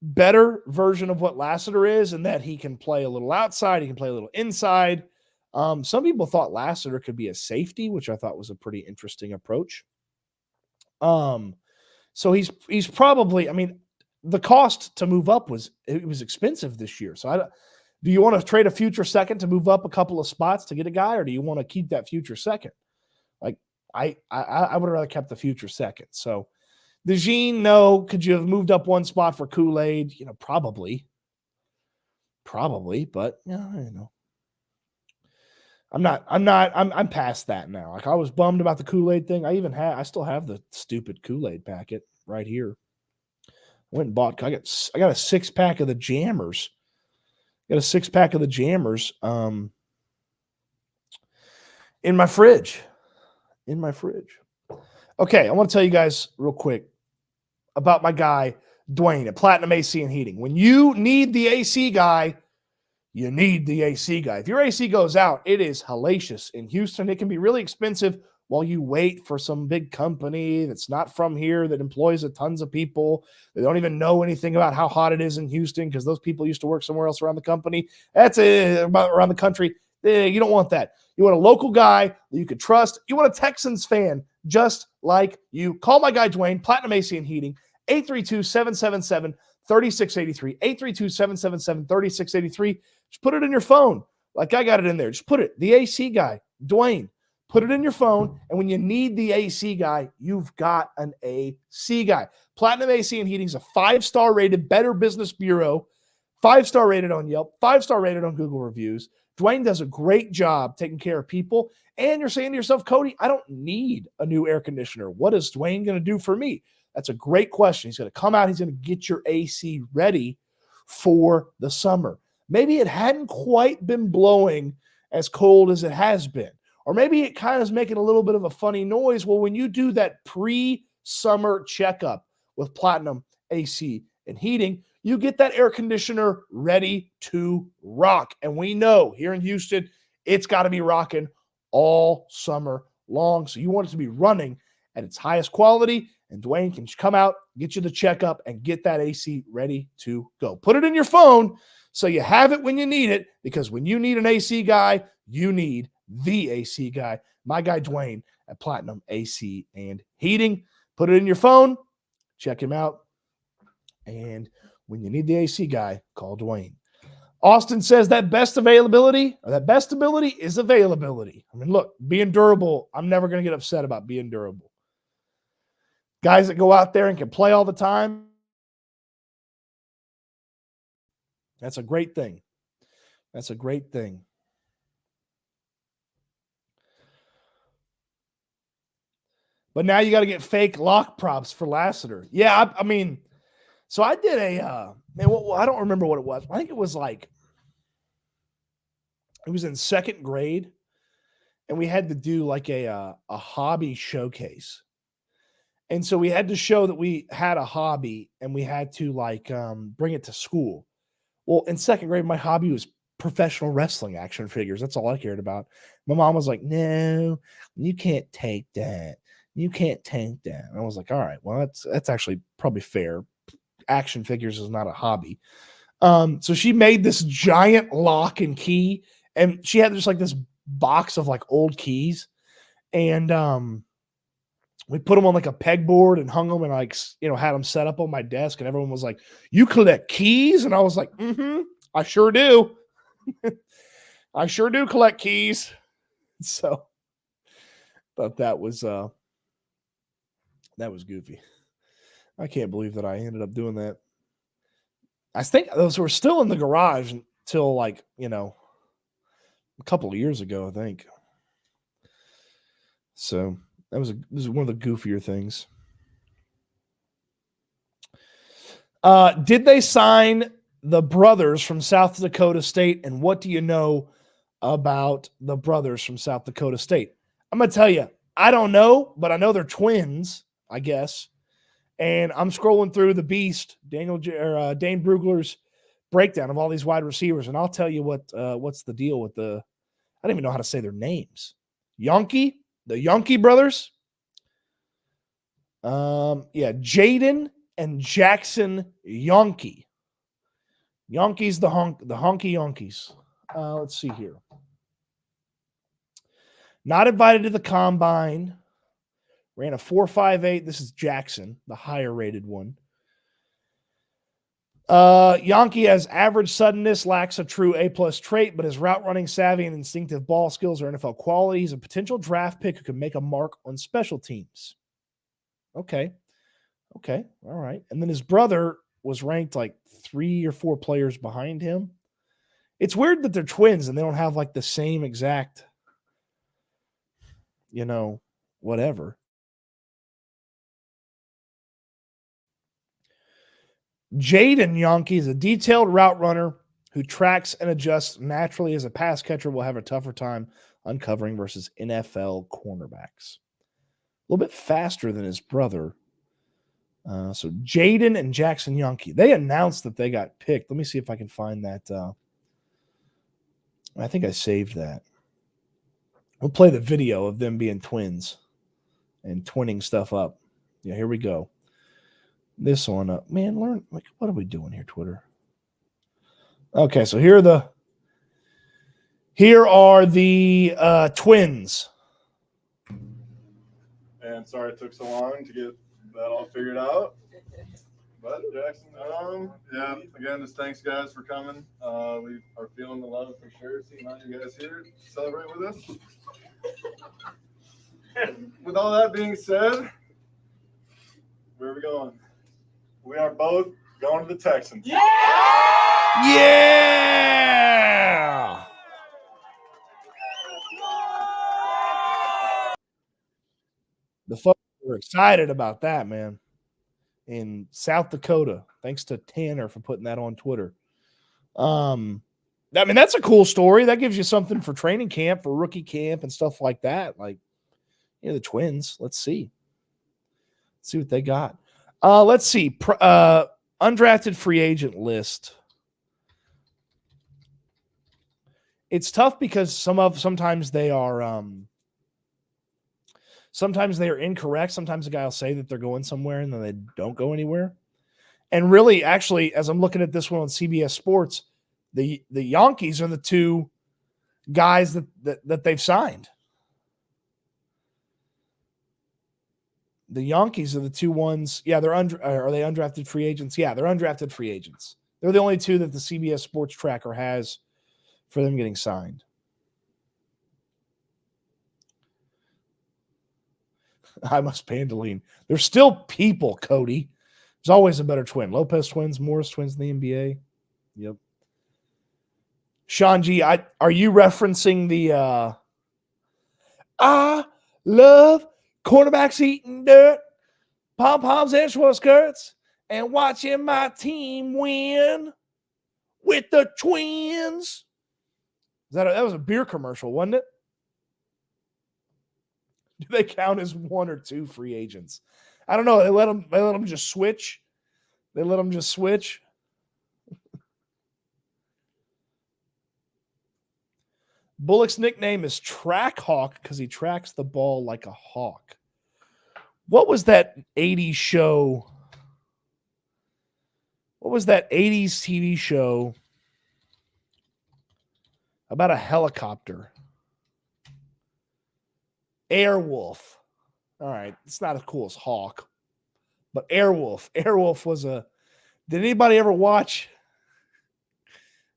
S1: better version of what Lassiter is, in that he can play a little outside, he can play a little inside. Some people thought Lassiter could be a safety, which I thought was a pretty interesting approach. So he's probably, the cost to move up was expensive this year. So do you want to trade a future second to move up a couple of spots to get a guy, or do you want to keep that future second? Like, I would have rather kept the future second. So DeJean, no. Could you have moved up one spot for Kool-Aid? Probably, but I'm past that now. Like, I was bummed about the Kool-Aid thing. I still have the stupid Kool-Aid packet right here. I went and bought, I got a 6-pack of the Jammers. In my fridge. Okay, I want to tell you guys real quick about my guy, Dwyane at Platinum AC and Heating. When you need the AC guy, you need the AC guy. If your AC goes out, it is hellacious in Houston. It can be really expensive while you wait for some big company that's not from here, that employs tons of people. They don't even know anything about how hot it is in Houston because those people used to work somewhere else around the company. That's around the country. You don't want that. You want a local guy that you could trust. You want a Texans fan just like you. Call my guy Dwyane, Platinum AC and Heating, 832-777-3683, 832-777-3683. Just put it in your phone like I got it in there. Just put it, the AC guy, Dwyane. Put it in your phone, and when you need the AC guy, you've got an AC guy. Platinum AC and Heating is a 5-star rated Better Business Bureau, 5-star rated on Yelp, 5-star rated on Google Reviews. Dwyane does a great job taking care of people. And you're saying to yourself, Cody, I don't need a new air conditioner. What is Dwyane going to do for me? That's a great question. He's going to come out. He's going to get your AC ready for the summer. Maybe it hadn't quite been blowing as cold as it has been. Or maybe it kind of is making a little bit of a funny noise. Well, when you do that pre-summer checkup with Platinum AC and Heating, you get that air conditioner ready to rock. And we know here in Houston, it's got to be rocking all summer long. So you want it to be running at its highest quality, and Dwyane can come out, get you the checkup, and get that AC ready to go. Put it in your phone so you have it when you need it, because when you need an AC guy, you need the AC guy. My guy Dwyane at Platinum AC and Heating. Put it in your phone. Check him out. And when you need the AC guy, call Dwyane. Austin says that best ability is availability. I mean, look, being durable, I'm never going to get upset about being durable. Guys that go out there and can play all the time, that's a great thing. That's a great thing. But now you got to get fake lock props for Lassiter. Yeah, I mean, so I did I don't remember what it was. I think it was in second grade, and we had to do like a hobby showcase. And so we had to show that we had a hobby, and we had to bring it to school. Well, in second grade, my hobby was professional wrestling action figures. That's all I cared about. My mom was like, "No, you can't take that. You can't take that." And I was like, "All right, well, that's actually probably fair. Action figures is not a hobby." So she made this giant lock and key, and she had just like this box of like old keys, and we put them on like a pegboard and hung them and had them set up on my desk, and everyone was like, "You collect keys?" And I was like, I sure do. I sure do collect keys. So thought that was goofy. I can't believe that I ended up doing that. I think those were still in the garage until a couple of years ago, I think. So this was one of the goofier things. Did they sign the brothers from South Dakota State? And what do you know about the brothers from South Dakota State? I'm going to tell you, I don't know, but I know they're twins, I guess. And I'm scrolling through the Beast, Dane Brugler's breakdown of all these wide receivers, and I'll tell you what's the deal with I don't even know how to say their names. The Yonke brothers. Jaden and Jackson Yonke. Yonke's the honky Yonkies. Let's see here. Not invited to the combine. Ran a 4.58. This is Jackson, the higher rated one. Yonke has average suddenness, lacks a true A+ trait, but his route running savvy and instinctive ball skills are NFL quality. He's a potential draft pick who can make a mark on special teams. Okay. All right. And then his brother was ranked like 3 or 4 players behind him. It's weird that they're twins and they don't have like the same exact, whatever. Jaden Yonke is a detailed route runner who tracks and adjusts naturally as a pass catcher will have a tougher time uncovering versus NFL cornerbacks. A little bit faster than his brother. So Jaden and Jackson Yonke, they announced that they got picked. Let me see if I can find that. I think I saved that. We'll play the video of them being twins and twinning stuff up. Yeah, here we go. This one up. Man, what are we doing here, Twitter? Okay, so here are the twins.
S9: And sorry it took so long to get that all figured out. But Jackson, again, just thanks guys for coming. We are feeling the love for sure. Seeing all you guys here celebrate with us. With all that being said, where are we going? We are both going to the Texans.
S1: Yeah! The folks were excited about that, man. In South Dakota, thanks to Tanner for putting that on Twitter. I mean, that's a cool story. That gives you something for training camp, for rookie camp, and stuff like that. Like, the twins. Let's see what they got. Let's see. Undrafted free agent list. It's tough because sometimes they are incorrect. Sometimes the guy will say that they're going somewhere and then they don't go anywhere. And really, actually, as I'm looking at this one on CBS Sports, the Yankees are the 2 guys that they've signed. The Yankees are the two ones. Yeah, are they undrafted free agents? Yeah, they're undrafted free agents. They're the only two that the CBS Sports Tracker has for them getting signed. I must Pandeline. There's still people, Cody. There's always a better twin. Lopez twins, Morris twins in the NBA. Yep. Sean G, are you referencing the I love quarterbacks eating dirt, pom-poms and short skirts, and watching my team win with the twins? That was a beer commercial, wasn't it? Do they count as one or two free agents? I don't know. They let them just switch. They let them just switch. Bullock's nickname is Track Hawk because he tracks the ball like a hawk. What was that 80s show? What was that 80s TV show about a helicopter? Airwolf. All right, it's not as cool as Hawk, but Airwolf. Airwolf was a. Did anybody ever watch?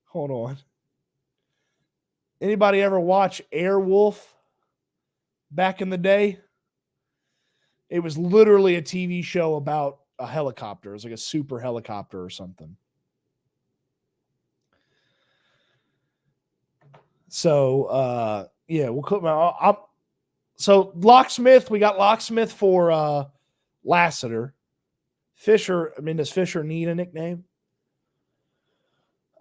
S1: Hold on. Anybody ever watch Airwolf back in the day? It was literally a TV show about a helicopter. It was like a super helicopter or something. So, yeah, we'll put my. So Locksmith, we got Locksmith for Lassiter. Fisher, does Fisher need a nickname?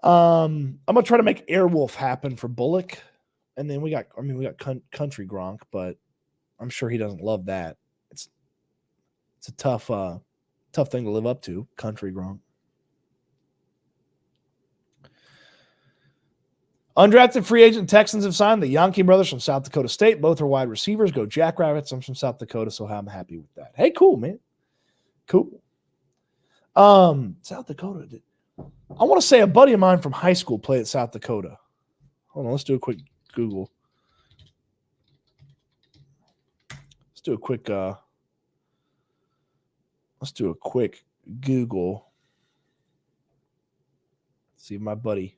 S1: I'm gonna try to make Airwolf happen for Bullock, and then we got Country Gronk, but I'm sure he doesn't love that. It's a tough thing to live up to, Country Gronk. Undrafted free agent Texans have signed the Yankee brothers from South Dakota State. Both are wide receivers. Go Jackrabbits. I'm from South Dakota, so I'm happy with that. Hey, cool, man. Cool. South Dakota. I want to say a buddy of mine from high school played at South Dakota. Hold on, let's do a quick Google. Let's do a quick Google. See if my buddy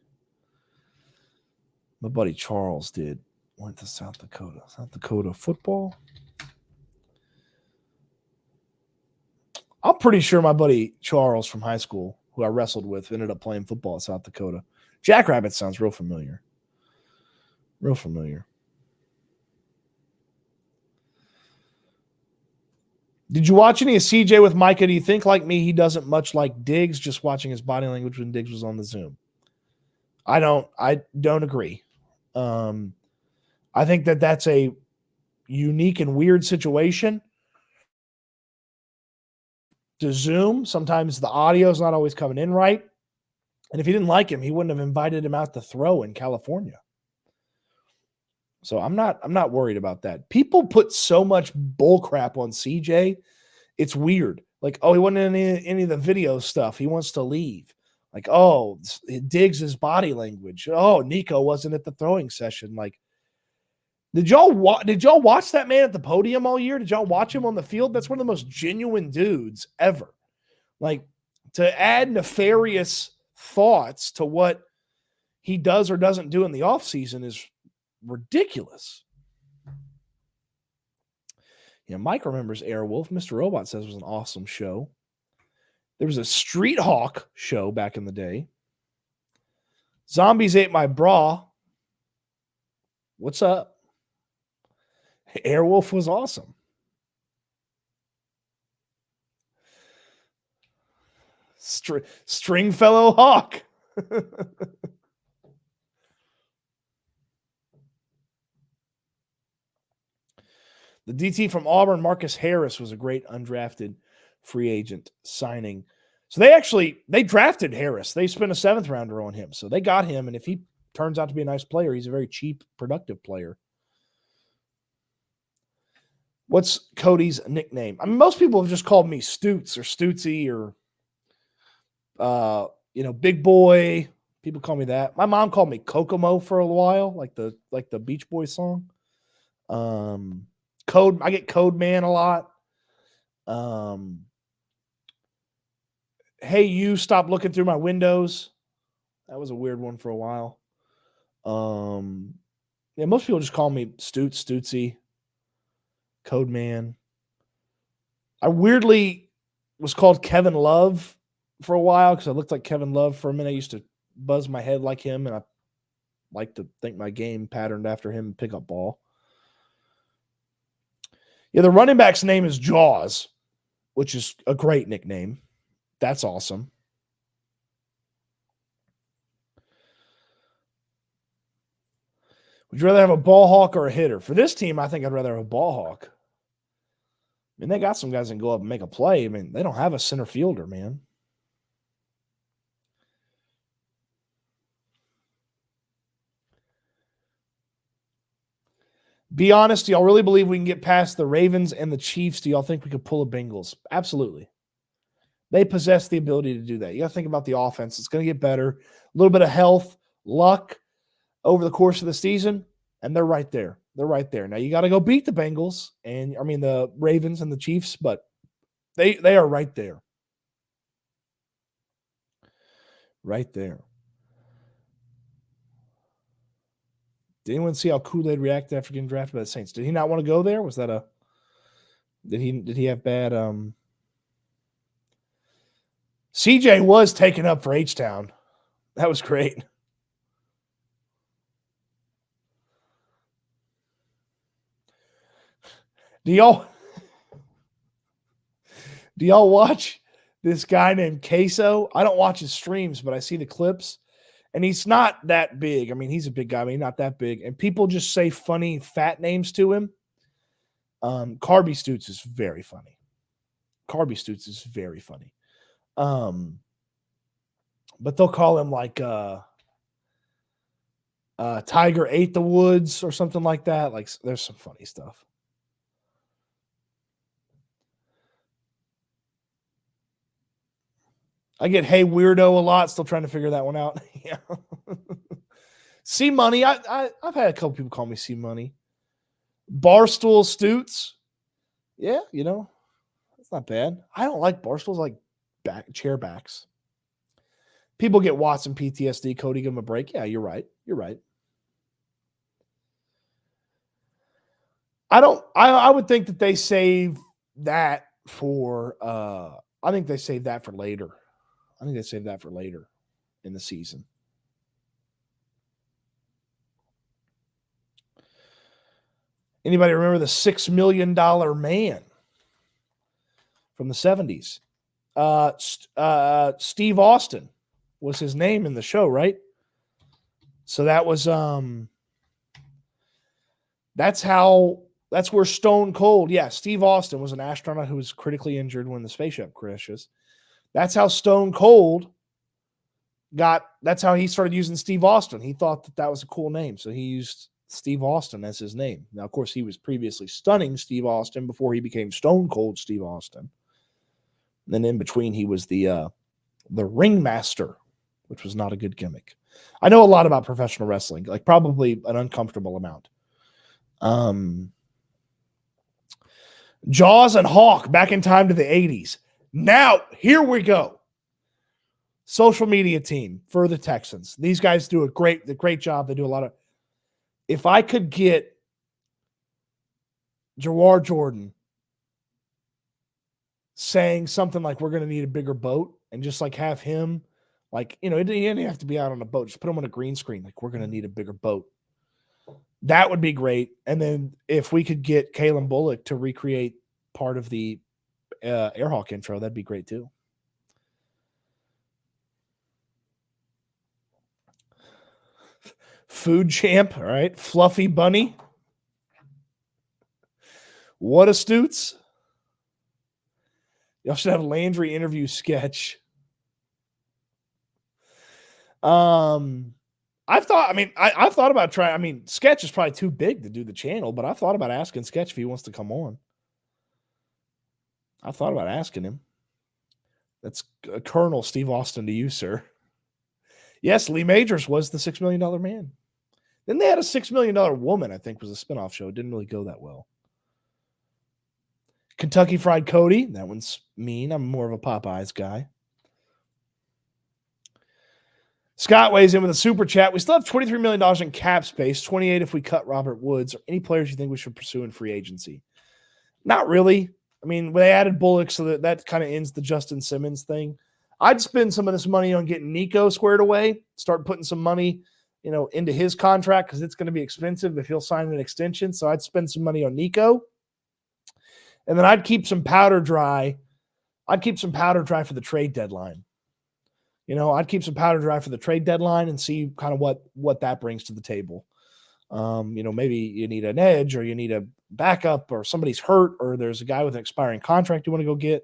S1: Charles went to South Dakota. South Dakota football. I'm pretty sure my buddy Charles from high school, who I wrestled with, ended up playing football at South Dakota. Jackrabbit sounds real familiar. Real familiar. Did you watch any of CJ with Micah? Do you think, like me, he doesn't much like Diggs, just watching his body language when Diggs was on the Zoom? I don't agree. I think that's a unique and weird situation. To Zoom, sometimes the audio is not always coming in right. And if he didn't like him, he wouldn't have invited him out to throw in California. So I'm not worried about that. People put so much bull crap on CJ. It's weird. Like, oh, he wasn't in any of the video stuff. He wants to leave. Like, oh, Diggs' body language. Oh, Nico wasn't at the throwing session. Like, did y'all watch that man at the podium all year? Did y'all watch him on the field? That's one of the most genuine dudes ever. Like, to add nefarious thoughts to what he does or doesn't do in the offseason is ridiculous. Yeah, Mike remembers Airwolf. Mr. Robot says it was an awesome show. There was a Street Hawk show back in the day. Zombies ate my bra. What's up? Airwolf was awesome. Stringfellow Hawk. The DT from Auburn, Marcus Harris, was a great undrafted free agent signing. So they drafted Harris. They spent a 7th rounder on him. So they got him. And if he turns out to be a nice player, he's a very cheap, productive player. What's Cody's nickname? I mean, most people have just called me Stoots or Stootsy or, Big Boy. People call me that. My mom called me Kokomo for a while, like the Beach Boys song. I get Code Man a lot. Hey, you stop looking through my windows. That was a weird one for a while. Yeah, most people just call me Stoots, Stootsy, Code Man. I weirdly was called Kevin Love for a while because I looked like Kevin Love for a minute. I used to buzz my head like him, and I like to think my game patterned after him and pick up ball. Yeah, the running back's name is Jaws, which is a great nickname. That's awesome. Would you rather have a ball hawk or a hitter? For this team, I think I'd rather have a ball hawk. I mean, they got some guys that can go up and make a play. I mean, they don't have a center fielder, man. Be honest, do y'all really believe we can get past the Ravens and the Chiefs? Do y'all think we could pull a Bengals? Absolutely. They possess the ability to do that. You got to think about the offense. It's going to get better. A little bit of health, luck over the course of the season, and they're right there. They're right there. Now, you got to go beat the Bengals the Ravens and the Chiefs, but they are right there. Right there. Did anyone see how Kool-Aid reacted after getting drafted by the Saints? Did he not want to go there? Was that did he have bad CJ was taken up for H-Town. That was great. Do y'all watch this guy named Queso? I don't watch his streams, but I see the clips. And he's not that big. I mean, he's a big guy, but he's not that big. And people just say funny fat names to him. Carby Stoots is very funny. But they'll call him like Tiger Ate the Woods or something like that. Like, there's some funny stuff. I get Hey Weirdo a lot. Still trying to figure that one out. Yeah. C Money. I've had a couple people call me C Money. Barstool Stoots. Yeah, that's not bad. I don't like Barstools. I like chair backs. People get Watson PTSD. Cody, give him a break. Yeah, you're right. I would think that they save that for I think they save that for later. In the season. Anybody remember the $6 million man from the 70s? Steve Austin was his name in the show, right? So that was that's where Stone Cold, Steve Austin was an astronaut who was critically injured when the spaceship crashes. That's how Stone Cold that's how he started using Steve Austin. He thought that was a cool name, so he used Steve Austin as his name. Now, of course, he was previously Stunning Steve Austin before he became Stone Cold Steve Austin. And then in between, he was the Ringmaster, which was not a good gimmick. I know a lot about professional wrestling, like probably an uncomfortable amount. Jaws and Hawk back in time to the 80s. Now, here we go. Social media team for the Texans. These guys do a great job. They do a lot of. If I could get Jawhar Jordan saying something like, we're going to need a bigger boat, and just like have him, like, he didn't have to be out on a boat. Just put him on a green screen. Like, we're going to need a bigger boat. That would be great. And then if we could get Calen Bullock to recreate part of the Airhawk intro, that'd be great too. Food champ, all right. Fluffy Bunny. What a Stoots. Y'all should have a Landry interview sketch. I've thought about trying. Sketch is probably too big to do the channel, but I've thought about asking Sketch if he wants to come on. I've thought about asking him. That's Colonel Steve Austin to you, sir. Yes, Lee Majors was the $6 million man. Then they had a $6 million woman, I think, was a spinoff show. It didn't really go that well. Kentucky Fried Cody. That one's mean. I'm more of a Popeyes guy. Scott weighs in with a super chat. We still have $23 million in cap space, 28 if we cut Robert Woods. Or any players you think we should pursue in free agency? Not really. I mean, they added Bullock, so that kind of ends the Justin Simmons thing. I'd spend some of this money on getting Nico squared away, start putting some money, into his contract because it's going to be expensive if he'll sign an extension. So I'd spend some money on Nico. And then I'd keep some powder dry. I'd keep some powder dry for the trade deadline. I'd keep some powder dry for the trade deadline and see kind of what that brings to the table. Maybe you need an edge or you need a backup or somebody's hurt or there's a guy with an expiring contract you want to go get.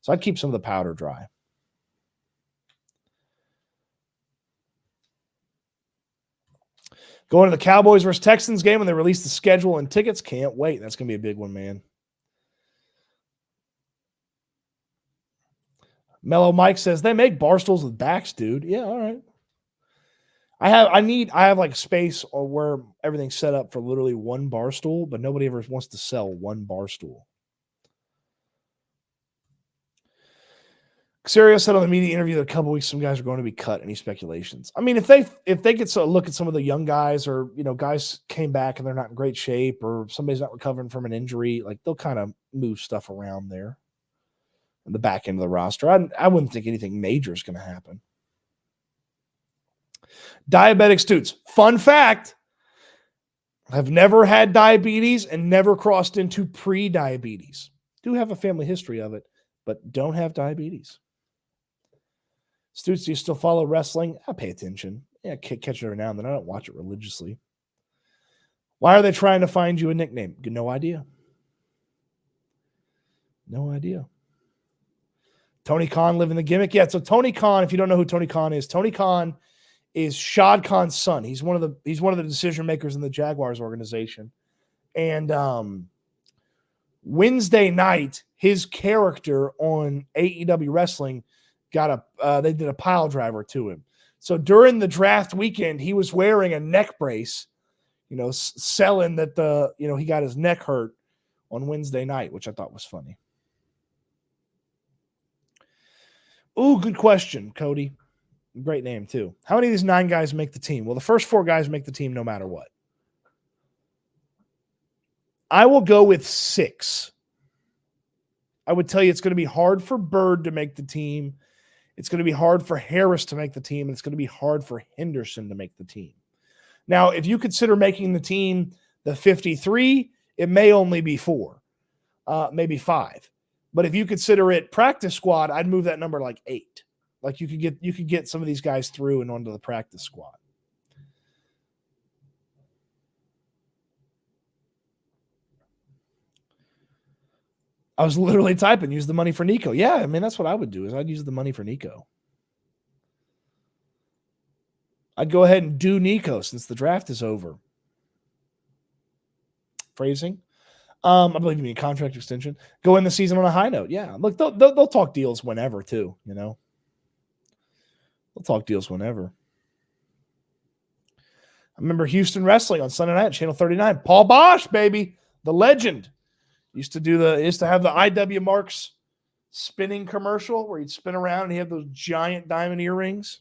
S1: So I'd keep some of the powder dry. Going to the Cowboys versus Texans game when they release the schedule and tickets. Can't wait. That's going to be a big one, man. Mellow Mike says they make bar stools with backs, dude. Yeah, all right. I have like space or where everything's set up for literally one bar stool, but nobody ever wants to sell one bar stool. Xerio said on the media interview that a couple weeks some guys are going to be cut. Any speculations? I mean, if they get to look at some of the young guys or guys came back and they're not in great shape or somebody's not recovering from an injury, like they'll kind of move stuff around there. The back end of the roster. I wouldn't think anything major is going to happen. Diabetic Stoots. Fun fact. I've never had diabetes and never crossed into pre-diabetes. Do have a family history of it, but don't have diabetes. Stoots, do you still follow wrestling? I pay attention. Yeah, catch it every now and then. I don't watch it religiously. Why are they trying to find you a nickname? No idea. No idea. Tony Khan living the gimmick. Yeah, so Tony Khan, if you don't know who Tony Khan is Shad Khan's son. He's one of the decision makers in the Jaguars organization. And Wednesday night, his character on AEW Wrestling they did a pile driver to him. So during the draft weekend, he was wearing a neck brace, selling that he got his neck hurt on Wednesday night, which I thought was funny. Ooh, good question, Cody. Great name, too. How many of these 9 guys make the team? Well, the first 4 guys make the team no matter what. I will go with 6. I would tell you it's going to be hard for Bird to make the team. It's going to be hard for Harris to make the team. And it's going to be hard for Henderson to make the team. Now, if you consider making the team the 53, it may only be 4, maybe 5. But if you consider it practice squad, I'd move that number like 8. Like you could get some of these guys through and onto the practice squad. I was literally typing, use the money for Nico. Yeah, I mean, that's what I would do is I'd use the money for Nico. I'd go ahead and do Nico since the draft is over. Phrasing. I believe you mean contract extension. Go in the season on a high note. Yeah. Look, they'll talk deals whenever too, They'll talk deals whenever. I remember Houston Wrestling on Sunday night, Channel 39. Paul Bosch, baby, the legend. Used to have the IW Marks spinning commercial where he'd spin around and he had those giant diamond earrings.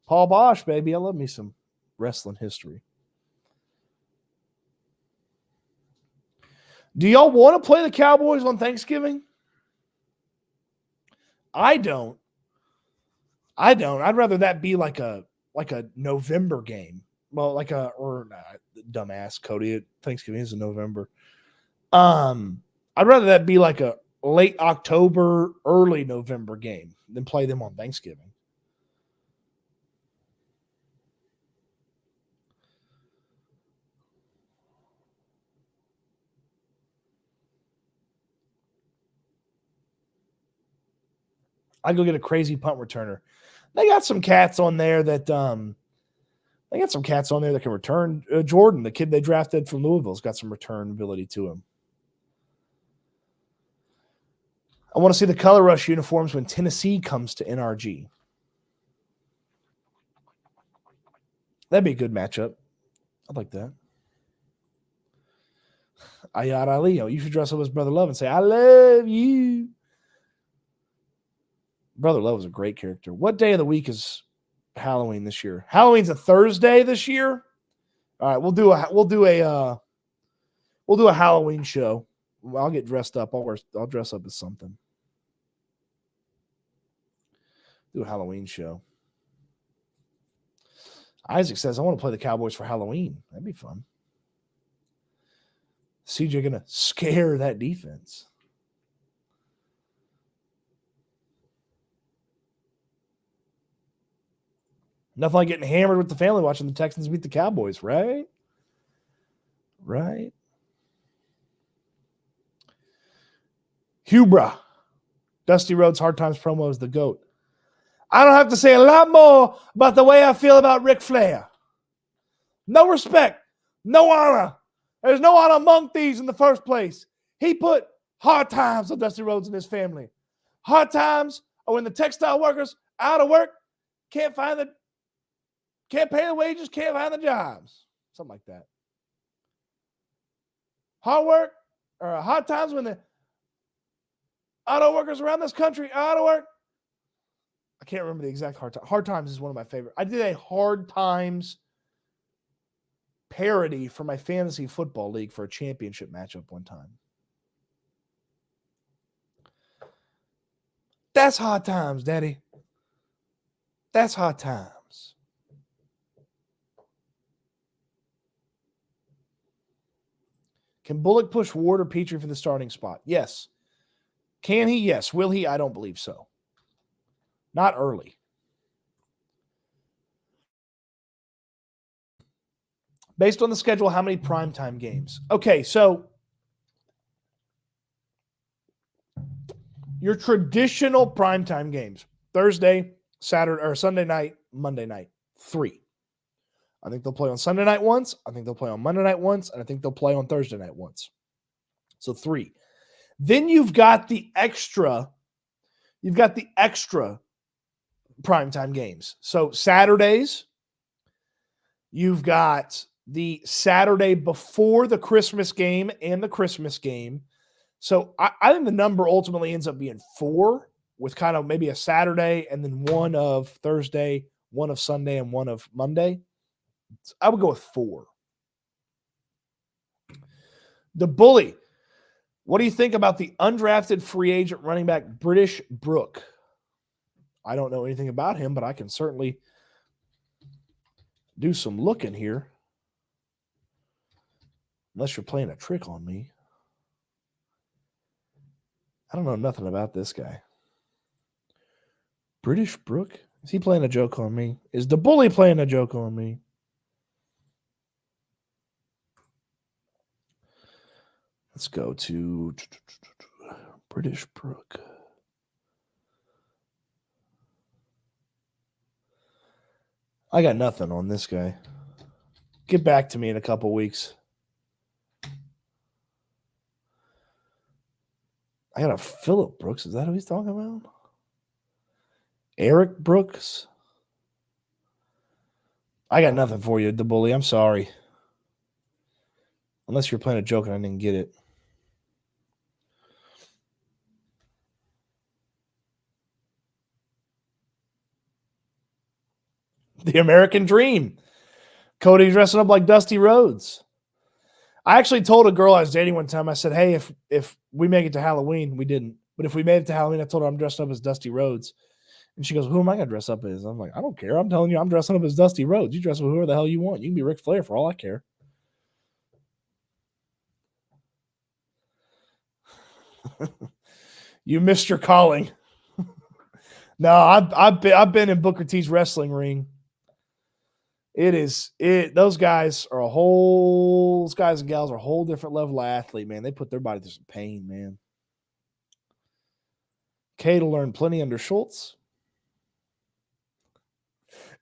S1: Paul Bosch, baby. I love me some wrestling history. Do y'all want to play the Cowboys on Thanksgiving? I don't. I'd rather that be like a November game. Well, dumbass Cody. Thanksgiving is in November. I'd rather that be like a late October, early November game than play them on Thanksgiving. I'd go get a crazy punt returner. They got some cats on there that can return. Jordan, the kid they drafted from Louisville's got some return ability to him. I want to see the Color Rush uniforms when Tennessee comes to NRG. That'd be a good matchup. I'd like that. Ayad Ali. You should dress up as Brother Love and say, I love you. Brother Love is a great character. What day of the week is Halloween this year? Halloween's a Thursday this year. All right, we'll do a Halloween show. I'll get dressed up. I'll dress up as something. Do a Halloween show. Isaac says, I want to play the Cowboys for Halloween. That'd be fun. CJ going to scare that defense. Nothing like getting hammered with the family watching the Texans beat the Cowboys, right? Right. Hubra. Dusty Rhodes Hard Times promo is the GOAT. I don't have to say a lot more about the way I feel about Ric Flair. No respect. No honor. There's no honor among thieves in the first place. He put hard times on Dusty Rhodes and his family. Hard times are when the textile workers out of work, can't pay the wages, can't find the jobs. Something like that. Hard work or hard times when the auto workers around this country are out of work. I can't remember the exact hard time. Hard times is one of my favorite. I did a hard times parody for my fantasy football league for a championship matchup one time. That's hard times, Daddy. That's hard times. Can Bullock push Ward or Petrie for the starting spot? Yes. Can he? Yes. Will he? I don't believe so. Not early. Based on the schedule, how many primetime games? Okay, so your traditional primetime games, Thursday, Saturday, or Sunday night, Monday night, 3. I think they'll play on Sunday night once. I think they'll play on Monday night once. And I think they'll play on Thursday night once. So 3. Then you've got the extra primetime games. So Saturdays, you've got the Saturday before the Christmas game and the Christmas game. So I think the number ultimately ends up being 4 with kind of maybe a Saturday and then one of Thursday, one of Sunday, and one of Monday. So I would go with 4. The Bully. What do you think about the undrafted free agent running back British Brook? I don't know anything about him, but I can certainly do some looking here. Unless you're playing a trick on me. I don't know nothing about this guy. British Brook? Is he playing a joke on me? Is the Bully playing a joke on me? Let's go to British Brook. I got nothing on this guy. Get back to me in a couple weeks. I got a Phillip Brooks. Is that who he's talking about? Eric Brooks? I got nothing for you, the Bully. I'm sorry. Unless you're playing a joke and I didn't get it. The American Dream. Cody dressing up like Dusty Rhodes. I actually told a girl I was dating one time, I said, hey, if we make it to Halloween, we didn't. But if we made it to Halloween, I told her I'm dressed up as Dusty Rhodes. And she goes, who am I going to dress up as? I'm like, I don't care. I'm telling you, I'm dressing up as Dusty Rhodes. You dress up whoever the hell you want. You can be Ric Flair for all I care. You missed your calling. No, I've been in Booker T's wrestling ring. Those guys and gals are a whole different level of athlete, man. They put their body through some pain, man. Cade will learn plenty under Schultz.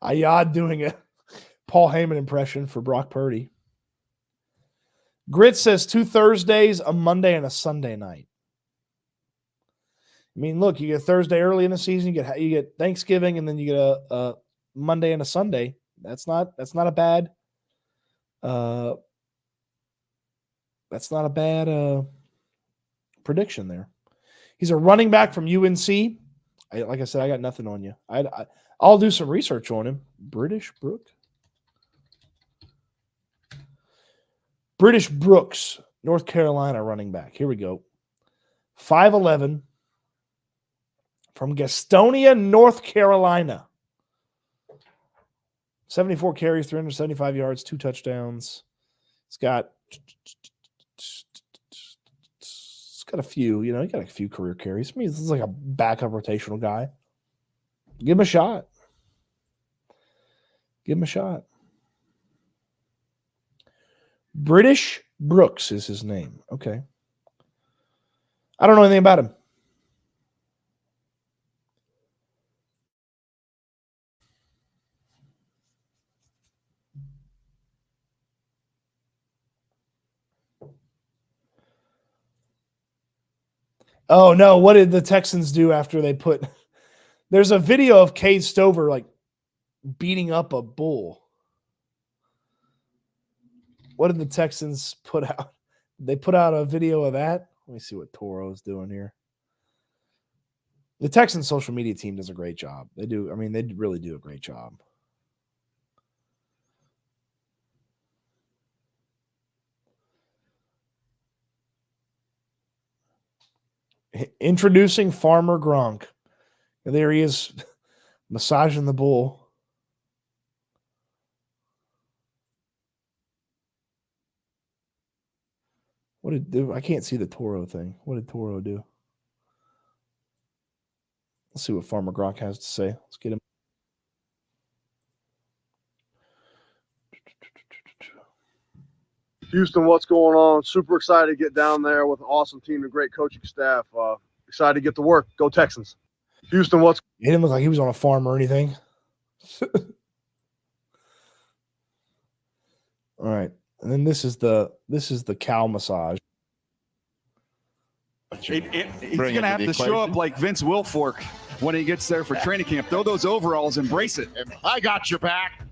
S1: Ayad doing a Paul Heyman impression for Brock Purdy. Grit says 2 Thursdays, a Monday, and a Sunday night. I mean, look, you get Thursday early in the season, you get Thanksgiving, and then you get a Monday and a Sunday. That's not a bad That's not a bad prediction there. He's a running back from UNC. Like I said, I got nothing on you. I'll do some research on him. British Brooks, North Carolina running back. Here we go. 5'11", from Gastonia, North Carolina. 74 carries, 375 yards, 2 touchdowns. It's got a few, he got a few career carries. I mean, this is like a backup rotational guy. Give him a shot. British Brooks is his name. Okay. I don't know anything about him. Oh, no. What did the Texans do after they put – there's a video of Cade Stover, like, beating up a bull. What did the Texans put out? They put out a video of that. Let me see what Toro's doing here. The Texans social media team does a great job. They do. I mean, they really do a great job. Introducing Farmer Gronk. And there he is massaging the bull. What did do? I can't see the Toro thing. What did Toro do? Let's see what Farmer Gronk has to say. Let's get him.
S10: Houston, what's going on? Super excited to get down there with an awesome team and great coaching staff. Excited to get to work. Go Texans. Houston, what's
S1: He didn't look like he was on a farm or anything. All right. And then this is the cow massage.
S11: He's going to have to show up like Vince Wilfork when he gets there for training camp. Throw those overalls, embrace it.
S12: I got your back.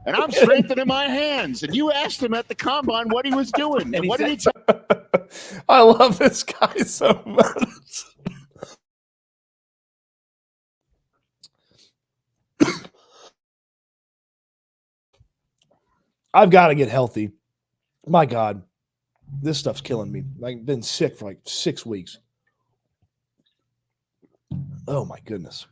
S12: And I'm strengthening my hands. And you asked him at the combine what he was doing. And what did he tell?
S1: I love this guy so much. I've got to get healthy. My God, this stuff's killing me. I've been sick for like 6 weeks. Oh, my goodness.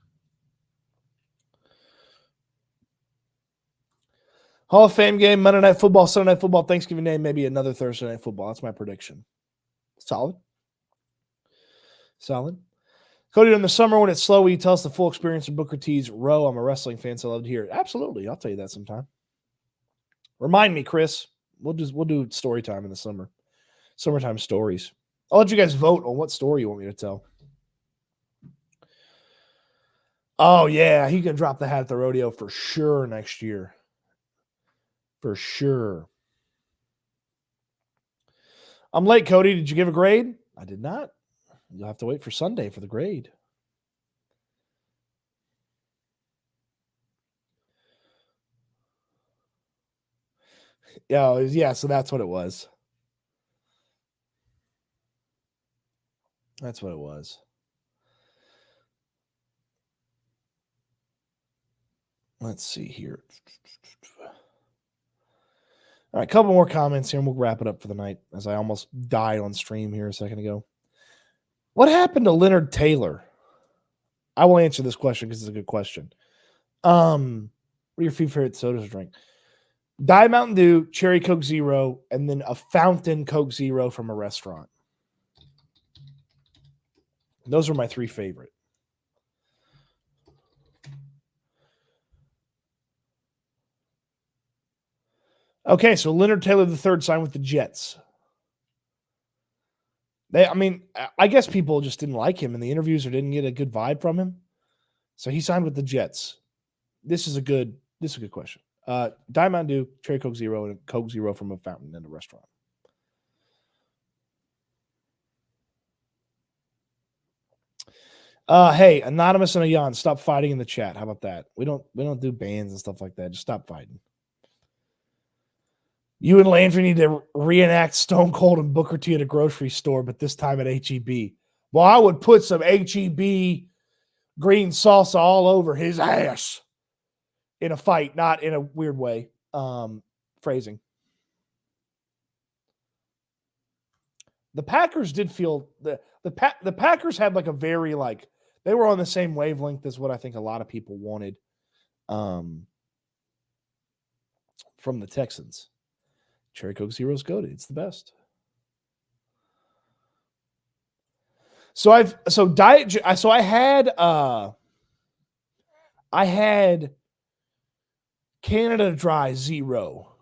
S1: Hall of Fame game, Monday Night Football, Sunday Night Football, Thanksgiving Day, maybe another Thursday Night Football. That's my prediction. Solid. Cody, in the summer when it's slow, will you tell us the full experience of Booker T's row? I'm a wrestling fan, so I love to hear it. Absolutely. I'll tell you that sometime. Remind me, Chris. We'll do story time in the summer. Summertime stories. I'll let you guys vote on what story you want me to tell. Oh, yeah. He can drop the hat at the rodeo for sure next year. For sure. I'm late, Cody. Did you give a grade? I did not. You'll have to wait for Sunday for the grade. Yeah, so that's what it was. That's what it was. Let's see here. All right, a couple more comments here, and we'll wrap it up for the night, as I almost died on stream here a second ago. What happened to Leonard Taylor? I will answer this question because it's a good question. What are your favorite sodas to drink? Diet Mountain Dew, Cherry Coke Zero, and then a fountain Coke Zero from a restaurant. Those are my 3 favorite. Okay, so Leonard Taylor III signed with the Jets. I guess people just didn't like him in the interviews or didn't get a good vibe from him. So he signed with the Jets. This is a good question. Diet Mountain Dew, Cherry Coke Zero, and Coke Zero from a fountain in a restaurant. Hey, Anonymous and Ayan, stop fighting in the chat. How about that? We don't do bans and stuff like that. Just stop fighting. You and Landry need to reenact Stone Cold and Booker T at a grocery store, but this time at HEB. Well, I would put some HEB green salsa all over his ass in a fight, not in a weird way. Phrasing. The Packers did feel the Packers had like a very they were on the same wavelength as what I think a lot of people wanted from the Texans. Cherry Coke Zero's goated. It's the best. I had Canada Dry Zero.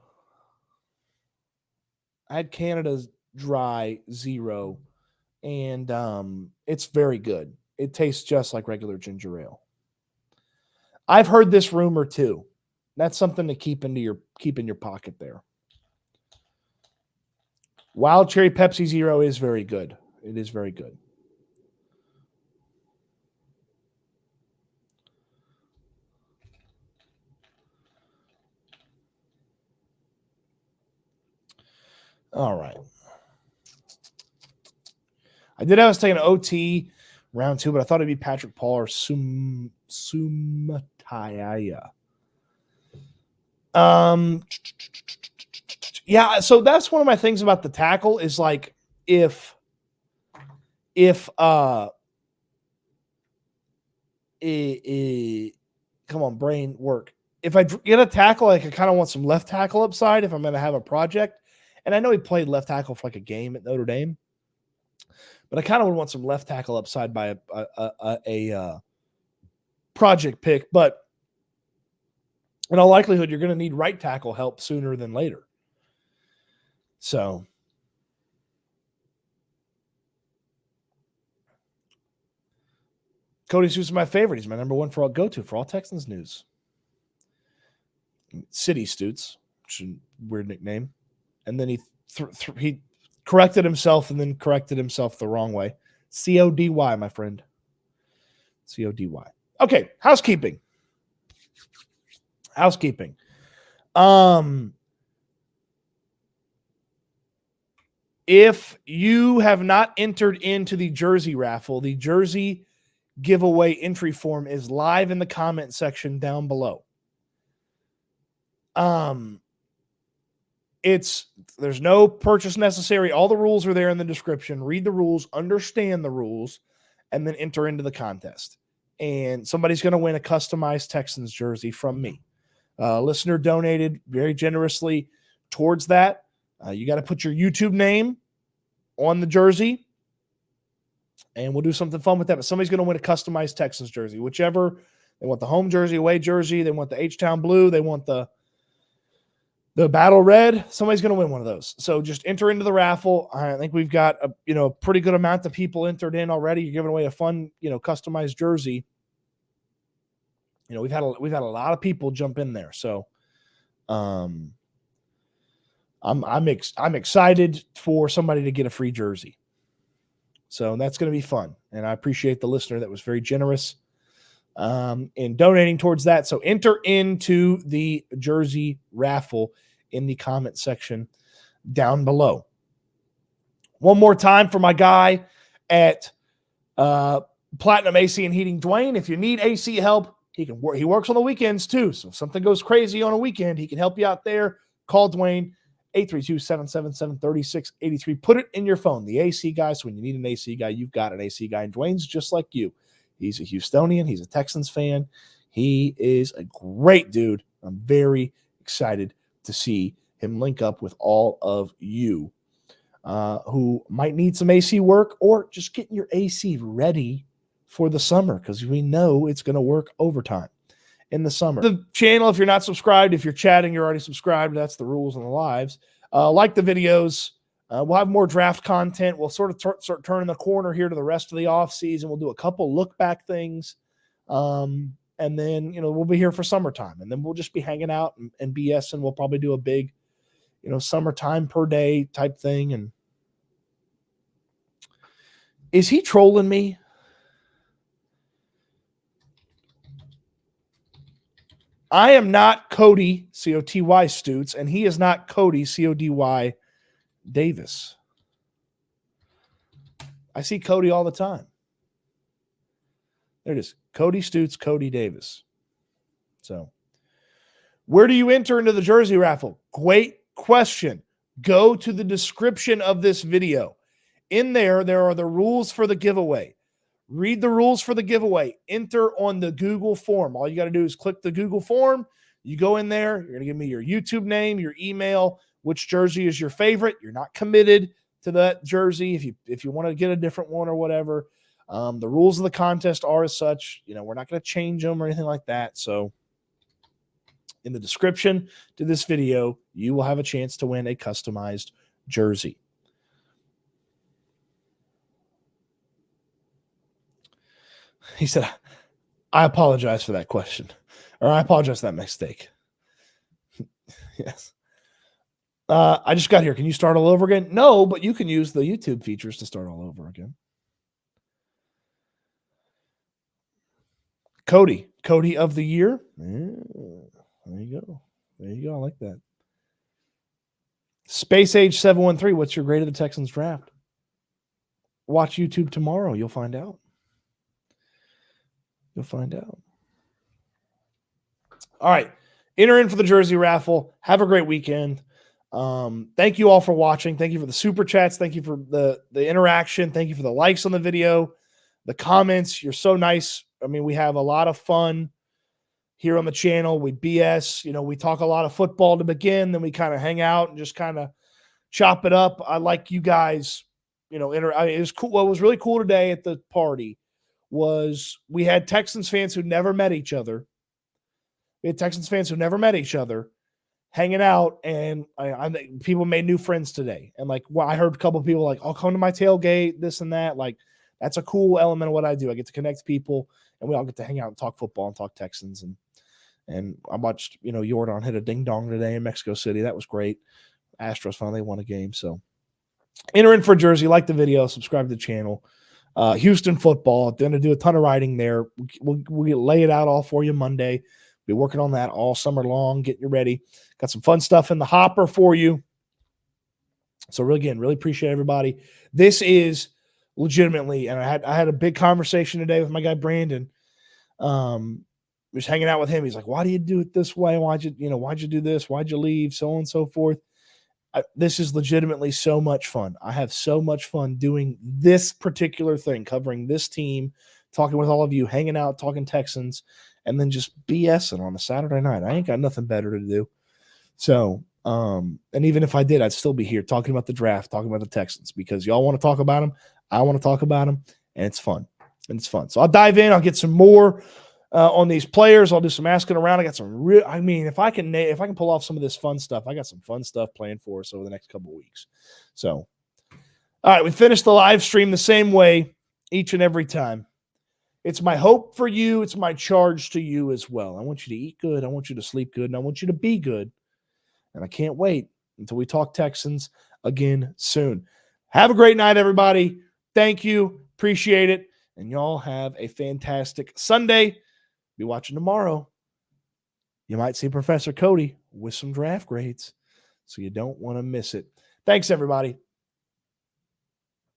S1: I had Canada Dry Zero, and it's very good. It tastes just like regular ginger ale. I've heard this rumor too. That's something to keep in your pocket there. Wild Cherry Pepsi Zero is very good. It is very good. All right. I was taking an OT round 2, but I thought it'd be Patrick Paul or Sumataya. Yeah, so that's one of my things about the tackle is like if come on, brain work. If I get a tackle, like I kind of want some left tackle upside if I'm going to have a project. And I know he played left tackle for like a game at Notre Dame, but I kind of would want some left tackle upside by a project pick. But in all likelihood, you're going to need right tackle help sooner than later. So Cody Stoots is my favorite. He's my number one go-to for all Texans news. City Stoots, which is a weird nickname. And then he corrected himself and then corrected himself the wrong way. C-O-D-Y, my friend. C-O-D-Y. Okay, housekeeping. If you have not entered into the jersey raffle, the jersey giveaway entry form is live in the comment section down below. There's no purchase necessary. All the rules are there in the description. Read the rules, understand the rules, and then enter into the contest. And somebody's going to win a customized Texans jersey from me. Listener donated very generously towards that. You got to put your YouTube name on the jersey, and we'll do something fun with that. But somebody's going to win a customized Texans jersey, whichever. They want the home jersey, away jersey. They want the H-Town blue. They want the battle red. Somebody's going to win one of those. So just enter into the raffle. I think we've got a pretty good amount of people entered in already. You're giving away a fun, customized jersey. We've had a lot of people jump in there. So, I'm excited for somebody to get a free jersey. So that's going to be fun. And I appreciate the listener that was very generous in donating towards that. So enter into the jersey raffle in the comment section down below. One more time for my guy at Platinum AC and Heating, Dwyane. If you need AC help, he can work. He works on the weekends too. So if something goes crazy on a weekend, he can help you out there. Call Dwyane. 832-777-3683. Put it in your phone. The AC guy. So when you need an AC guy, you've got an AC guy. And Dwayne's just like you. He's a Houstonian. He's a Texans fan. He is a great dude. I'm very excited to see him link up with all of you who might need some AC work or just getting your AC ready for the summer, because we know it's going to work overtime in the summer. The channel, if you're not subscribed, if you're chatting, you're already subscribed. That's the rules on the lives. Like the videos. We'll have more draft content. We'll sort of start turning the corner here to the rest of the offseason. We'll do a couple look back things. And then, we'll be here for summertime. And then we'll just be hanging out and BS, and we'll probably do a big, summertime per day type thing. And is he trolling me? I am not Cody, C-O-T-Y Stoots, and he is not Cody, C-O-D-Y Davis. I see Cody all the time. There it is. Cody Stoots, Cody Davis. So, where do you enter into the jersey raffle? Great question. Go to the description of this video. In there are the rules for the giveaway. Read the rules for the giveaway. Enter on the Google form. All you got to do is click the Google form. You go in there. You're going to give me your YouTube name, your email, which jersey is your favorite. You're not committed to that jersey. If you want to get a different one or whatever. The rules of the contest are as such. We're not going to change them or anything like that. So in the description to this video, you will have a chance to win a customized jersey. He said, I apologize for that question. Or I apologize for that mistake. Yes. I just got here. Can you start all over again? No, but you can use the YouTube features to start all over again. Cody of the year. Yeah, there you go. There you go. I like that. Space Age 713. What's your grade of the Texans draft? Watch YouTube tomorrow. You'll find out. You'll find out. All right. Enter in for the jersey raffle. Have a great weekend. Thank you all for watching. Thank you for the super chats. Thank you for the interaction. Thank you for the likes on the video, the comments. You're so nice. I mean, we have a lot of fun here on the channel. We BS, we talk a lot of football to begin, then we kind of hang out and just kind of chop it up. I like you guys, it was cool. What was really cool today at the party was we had Texans fans who never met each other. Hanging out, and people made new friends today. And I heard a couple of people I'll come to my tailgate, this and that. That's a cool element of what I do. I get to connect people, and we all get to hang out and talk football and talk Texans. And I watched, Jordan hit a ding dong today in Mexico City. That was great. Astros finally won a game. So enter in for a jersey, like the video, subscribe to the channel. Houston football, going to do a ton of writing there. We'll lay it out all for you Monday. Be working on that all summer long, getting you ready. Got some fun stuff in the hopper for you. So really appreciate everybody. This is legitimately, and I had a big conversation today with my guy Brandon. Was hanging out with him. He's like, "Why do you do it this way? Why'd you do this? Why'd you leave? So on and so forth." This is legitimately so much fun. I have so much fun doing this particular thing, covering this team, talking with all of you, hanging out, talking Texans, and then just BSing on a Saturday night. I ain't got nothing better to do. So, and even if I did, I'd still be here talking about the draft, talking about the Texans, because y'all want to talk about them. I want to talk about them, and it's fun. So I'll dive in. I'll get some more on these players. I'll do some asking around. I got some real, if I can pull off some of this fun stuff, I got some fun stuff planned for us over the next couple of weeks. So, all right, we finished the live stream the same way each and every time. It's my hope for you. It's my charge to you as well. I want you to eat good. I want you to sleep good. And I want you to be good. And I can't wait until we talk Texans again soon. Have a great night, everybody. Thank you. Appreciate it. And y'all have a fantastic Sunday. Be watching tomorrow. You might see Professor Cody with some draft grades. So you don't want to miss it. Thanks, everybody.